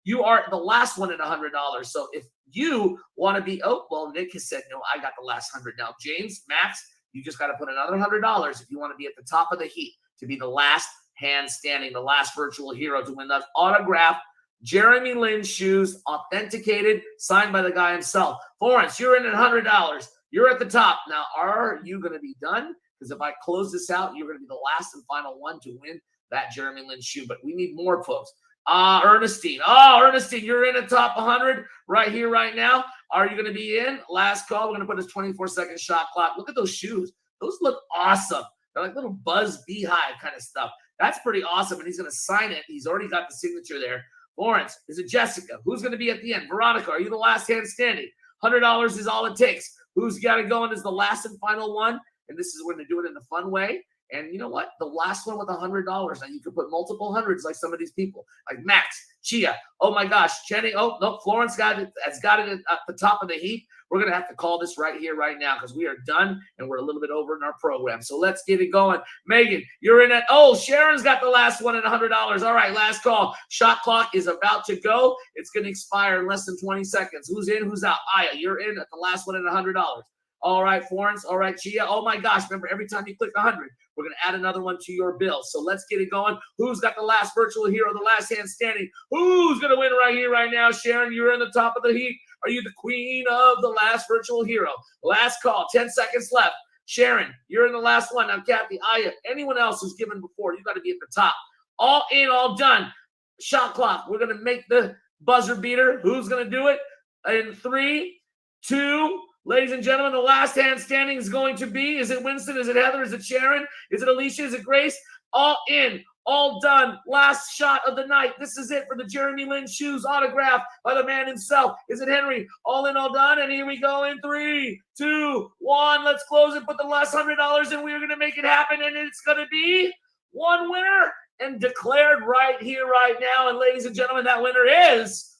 you are the last one at $100. So if you want to be, oh, well, Nick has said, no, I got the last 100. Now, James, Max, you just got to put another $100 if you want to be at the top of the heap, to be the last hand standing, the last virtual hero to win that autographed Jeremy Lin shoes, authenticated, signed by the guy himself. Florence, you're in at $100. You're at the top. Now, are you going to be done? Because if I close this out, you're going to be the last and final one to win that Jeremy Lin shoe. But we need more folks. Ernestine. Oh, Ernestine, you're in the top 100 right here, right now. Are you going to be in? Last call. We're going to put this 24-second shot clock. Look at those shoes. Those look awesome. They're like little Buzz Beehive kind of stuff. That's pretty awesome. And he's going to sign it. He's already got the signature there. Lawrence, is it Jessica? Who's going to be at the end? Veronica, are you the last hand standing? $100 is all it takes. Who's got to go in as the last and final one? And this is we're going to do it in a fun way. And you know what? The last one with $100. Now you could put multiple hundreds like some of these people, like Max, Chia. Oh my gosh, Jenny. Oh no, Florence has got it at the top of the heap. We're gonna have to call this right here, right now, because we are done and we're a little bit over in our program. So let's get it going. Megan, you're in it. Oh, Sharon's got the last one at $100. All right, last call. Shot clock is about to go. It's gonna expire in less than 20 seconds. Who's in? Who's out? Aya, you're in at the last one at $100. All right, Florence. All right, Chia. Oh my gosh! Remember, every time you click 100. We're going to add another one to your bill. So let's get it going. Who's got the last virtual hero, the last hand standing? Who's going to win right here, right now? Sharon, you're in the top of the heap. Are you the queen of the last virtual hero? Last call, 10 seconds left. Sharon, you're in the last one. Now, Kathy, Aya, anyone else who's given before, you got to be at the top. All in, all done. Shot clock. We're going to make the buzzer beater. Who's going to do it? In 3, 2, ladies and gentlemen, the last hand standing is going to be, is it Winston? Is it Heather? Is it Sharon? Is it Alicia? Is it Grace? All in, all done. Last shot of the night. This is it for the Jeremy Lin shoes autograph by the man himself. Is it Henry? All in, all done. And here we go in 3, 2, 1. Let's close it. Put the last $100 and we're going to make it happen. And it's going to be one winner and declared right here, right now. And ladies and gentlemen, that winner is,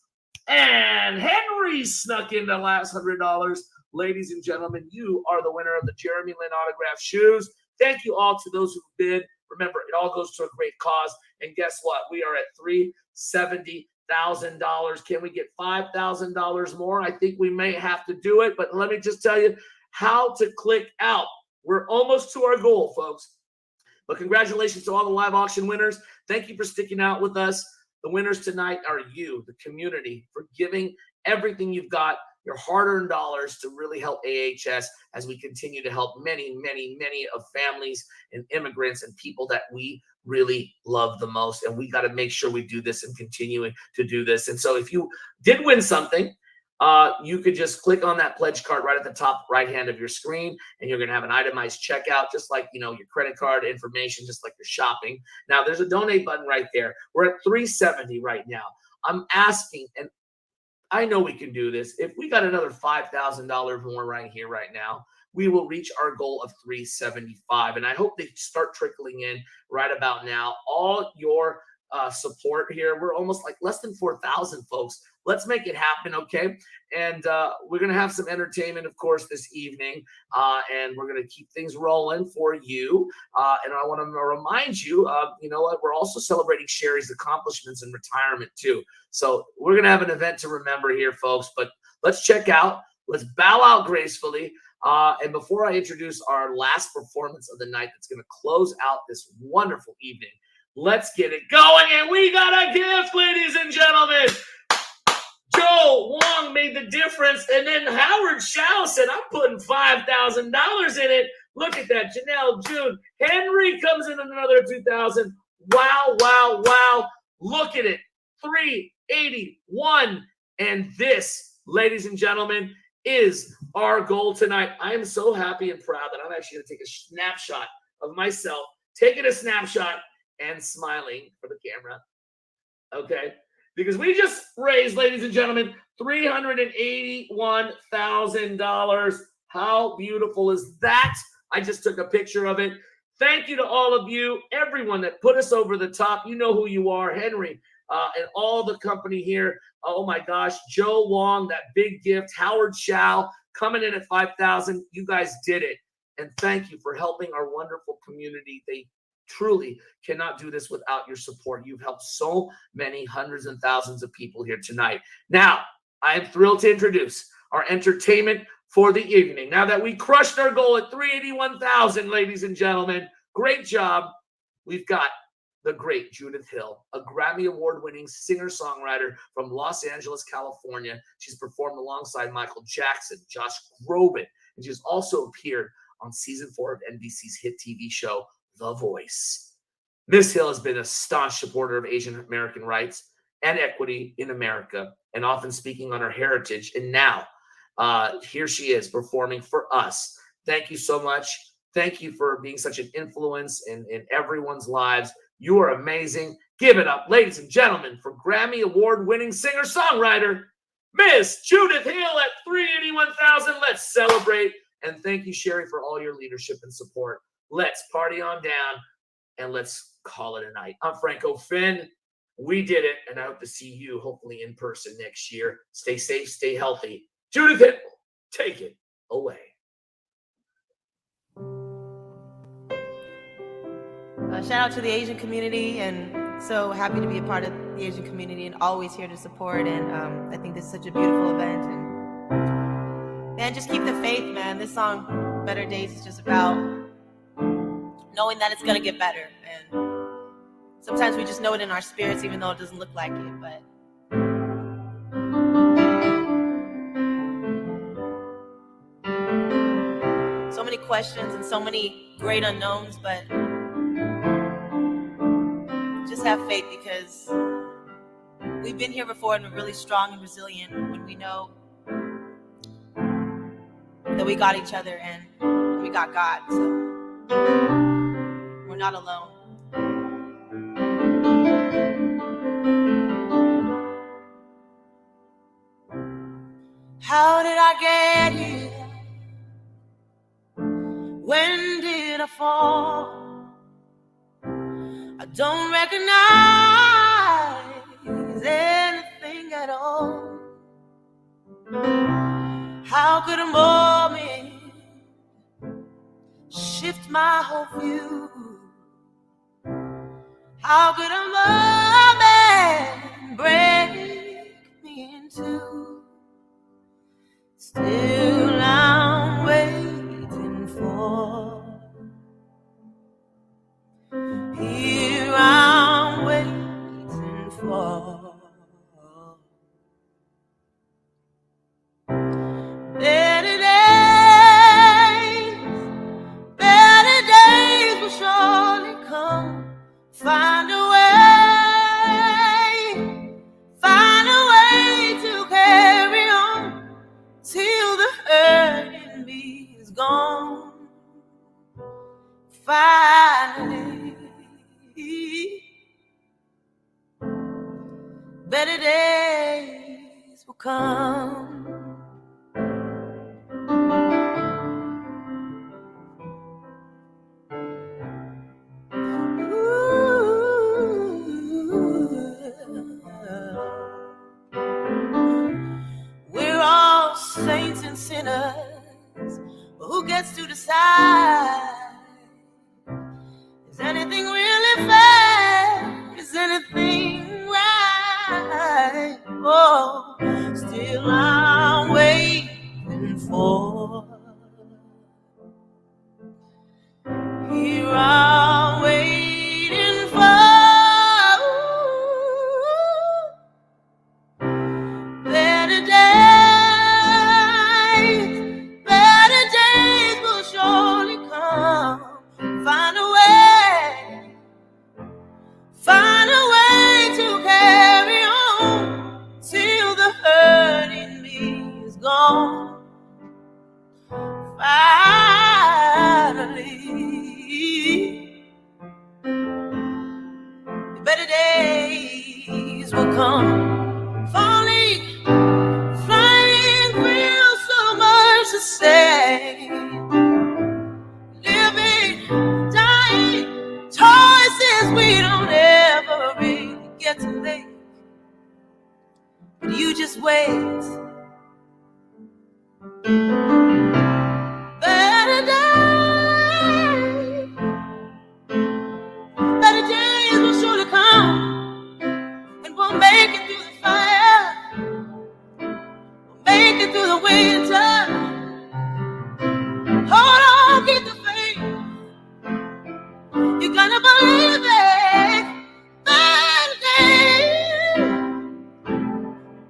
and Henry snuck in the last $100. Ladies and gentlemen, you are the winner of the Jeremy Lin autograph shoes. Thank you all to those who bid. Remember, it all goes to a great cause. And guess what? We are at $370,000. Can we get $5,000 more? I think we may have to do it. But let me just tell you how to click out. We're almost to our goal, folks. But congratulations to all the live auction winners. Thank you for sticking out with us. The winners tonight are you, the community, for giving everything you've got, your hard-earned dollars, to really help AHS as we continue to help many, many, many of families and immigrants and people that we really love the most. And we got to make sure we do this and continuing to do this. And so if you did win something, you could just click on that pledge card right at the top right hand of your screen, and you're going to have an itemized checkout, just like, you know, your credit card information, just like you're shopping. Now, there's a donate button right there. We're at $370 right now. I'm asking, and I know we can do this. If we got another $5,000 more right here, right now, we will reach our goal of $375. And I hope they start trickling in right about now. All your support here. We're almost like less than 4,000 folks. Let's make it happen, okay? And we're going to have some entertainment, of course, this evening. And we're going to keep things rolling for you. And I want to remind you, you know what? We're also celebrating Sherry's accomplishments in retirement, too. So we're going to have an event to remember here, folks. But let's check out. Let's bow out gracefully. And before I introduce our last performance of the night that's going to close out this wonderful evening, let's get it going. And we got a gift, ladies and gentlemen. Joe Wong made the difference. And then Howard Shao said, I'm putting $5,000 in it. Look at that. Janelle June. Henry comes in another $2,000. Wow, wow, wow. Look at it. 381. And this, ladies and gentlemen, is our goal tonight. I am so happy and proud that I'm actually going to take a snapshot of myself, taking a snapshot and smiling for the camera. Okay? Because we just raised, ladies and gentlemen, $381,000. How beautiful is that? I just took a picture of it. Thank you to all of you, everyone that put us over the top. You know who you are, Henry, and all the company here. Oh my gosh, Joe Wong, that big gift. Howard Shao coming in at $5,000. You guys did it. And thank you for helping our wonderful community. They truly cannot do this without your support. You've helped so many hundreds and thousands of people here tonight. Now, I am thrilled to introduce our entertainment for the evening. Now that we crushed our goal at $381,000, ladies and gentlemen, great job. We've got the great Judith Hill, a Grammy Award-winning singer-songwriter from Los Angeles, California. She's performed alongside Michael Jackson, Josh Groban, and she's also appeared on season 4 of NBC's hit TV show, The Voice. Miss Hill has been a staunch supporter of Asian American rights and equity in America, and often speaking on her heritage. And now, here she is performing for us. Thank you so much. Thank you for being such an influence in everyone's lives. You are amazing. Give it up, ladies and gentlemen, for Grammy Award-winning singer-songwriter, Miss Judith Hill at $381,000. Let's celebrate. And thank you, Sherry, for all your leadership and support. let's party on down and let's call it a night. I'm Franco Finn. We did it, and I hope to see you hopefully in person next year. Stay safe, stay healthy. Judith Hittle, take it away. Shout out to the Asian community, and so happy to be a part of the Asian community and always here to support. And I think this is such a beautiful event. And man, just keep the faith, man. This song, Better Days, is just about knowing that it's going to get better. And sometimes we just know it in our spirits, even though it doesn't look like it. But so many questions and so many great unknowns, but just have faith, because we've been here before and we're really strong and resilient when we know that we got each other and we got God. So we're not alone. How did I get here? When did I fall? I don't recognize anything at all. How could a moment shift my whole view? How could a moment break me in two? Still I'm waiting for. Here I'm waiting for. Better days will surely come. Find a way to carry on till the hurt in me is gone. Finally, better days will come. We're all saints and sinners, but who gets to decide? Is anything really fair? Is anything right? Oh, still I'm waiting for. Here I'm waiting for. Better days will surely come. Find a way to carry on till the hurt in me is gone. Finally, the better days will come. Falling, flying, feel so much to say. Living, dying, choices we don't ever really get to make. But you just wait. Better days will surely come, and we'll make it through the fire, we'll make it through the winter. Hold on, keep the faith. You're gonna believe it.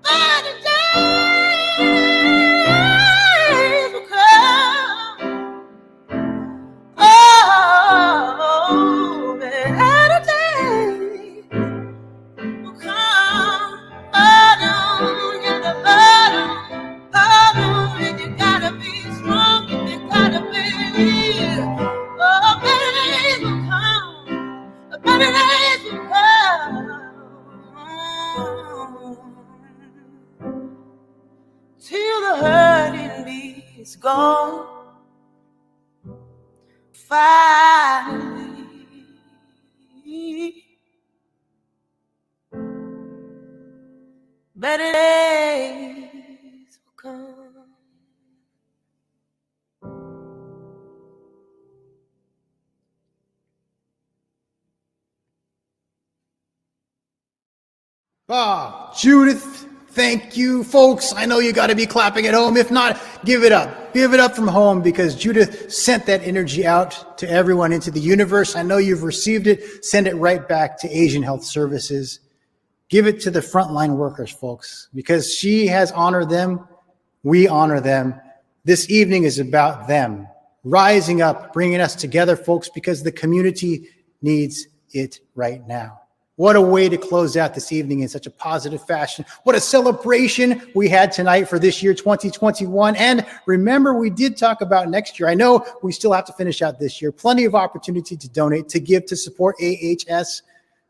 Better days will come. Oh, better days will come. And you gotta be strong, and you gotta believe. Oh, better days will come. Better days will come. Till the hurt in me is gone. finally better days will come. Ah, Judith, thank you, folks. I know you got to be clapping at home. If not, give it up. Give it up from home because Judith sent that energy out to everyone into the universe. I know you've received it. Send it right back to Asian Health Services. Give it to the frontline workers, folks, because she has honored them. We honor them. This evening is about them rising up, bringing us together, folks, because the community needs it right now. What a way to close out this evening in such a positive fashion. What a celebration we had tonight for this year, 2021. And remember, we did talk about next year. I know we still have to finish out this year. Plenty of opportunity to donate, to give, to support AHS.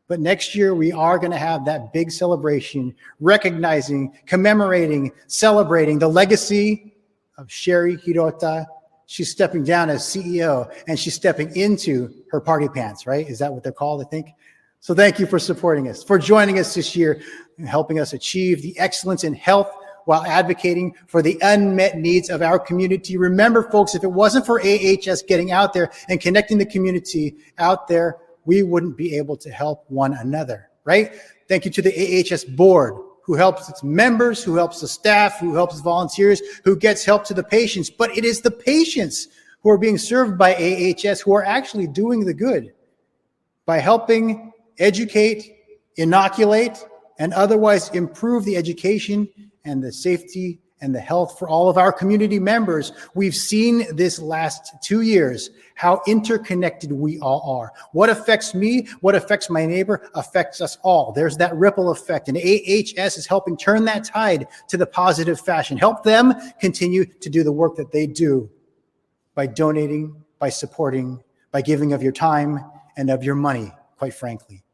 But next year, we are going to have that big celebration, recognizing, commemorating, celebrating the legacy of Sherry Hirota. She's stepping down as CEO, and she's stepping into her party pants, right? Is that what they're called, I think? So thank you for supporting us, for joining us this year, and helping us achieve the excellence in health while advocating for the unmet needs of our community. Remember, folks, if it wasn't for AHS getting out there and connecting the community out there, we wouldn't be able to help one another, right? Thank you to the AHS board, who helps its members, who helps the staff, who helps volunteers, who gets help to the patients. But it is the patients who are being served by AHS who are actually doing the good by helping educate, inoculate, and otherwise improve the education and the safety and the health for all of our community members. We've seen this last 2 years, how interconnected we all are. What affects me, what affects my neighbor, affects us all. There's that ripple effect, and AHS is helping turn that tide to the positive fashion. Help them continue to do the work that they do by donating, by supporting, by giving of your time and of your money, quite frankly.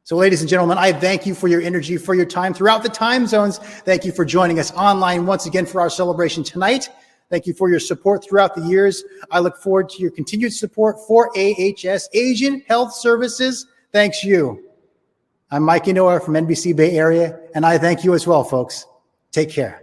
So ladies and gentlemen, I thank you for your energy, for your time throughout the time zones. Thank you for joining us online once again for our celebration tonight. Thank you for your support throughout the years. I look forward to your continued support for AHS, Asian Health Services. Thanks you. I'm Mike Inoue from NBC Bay Area, and I thank you as well, folks. Take care.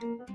you.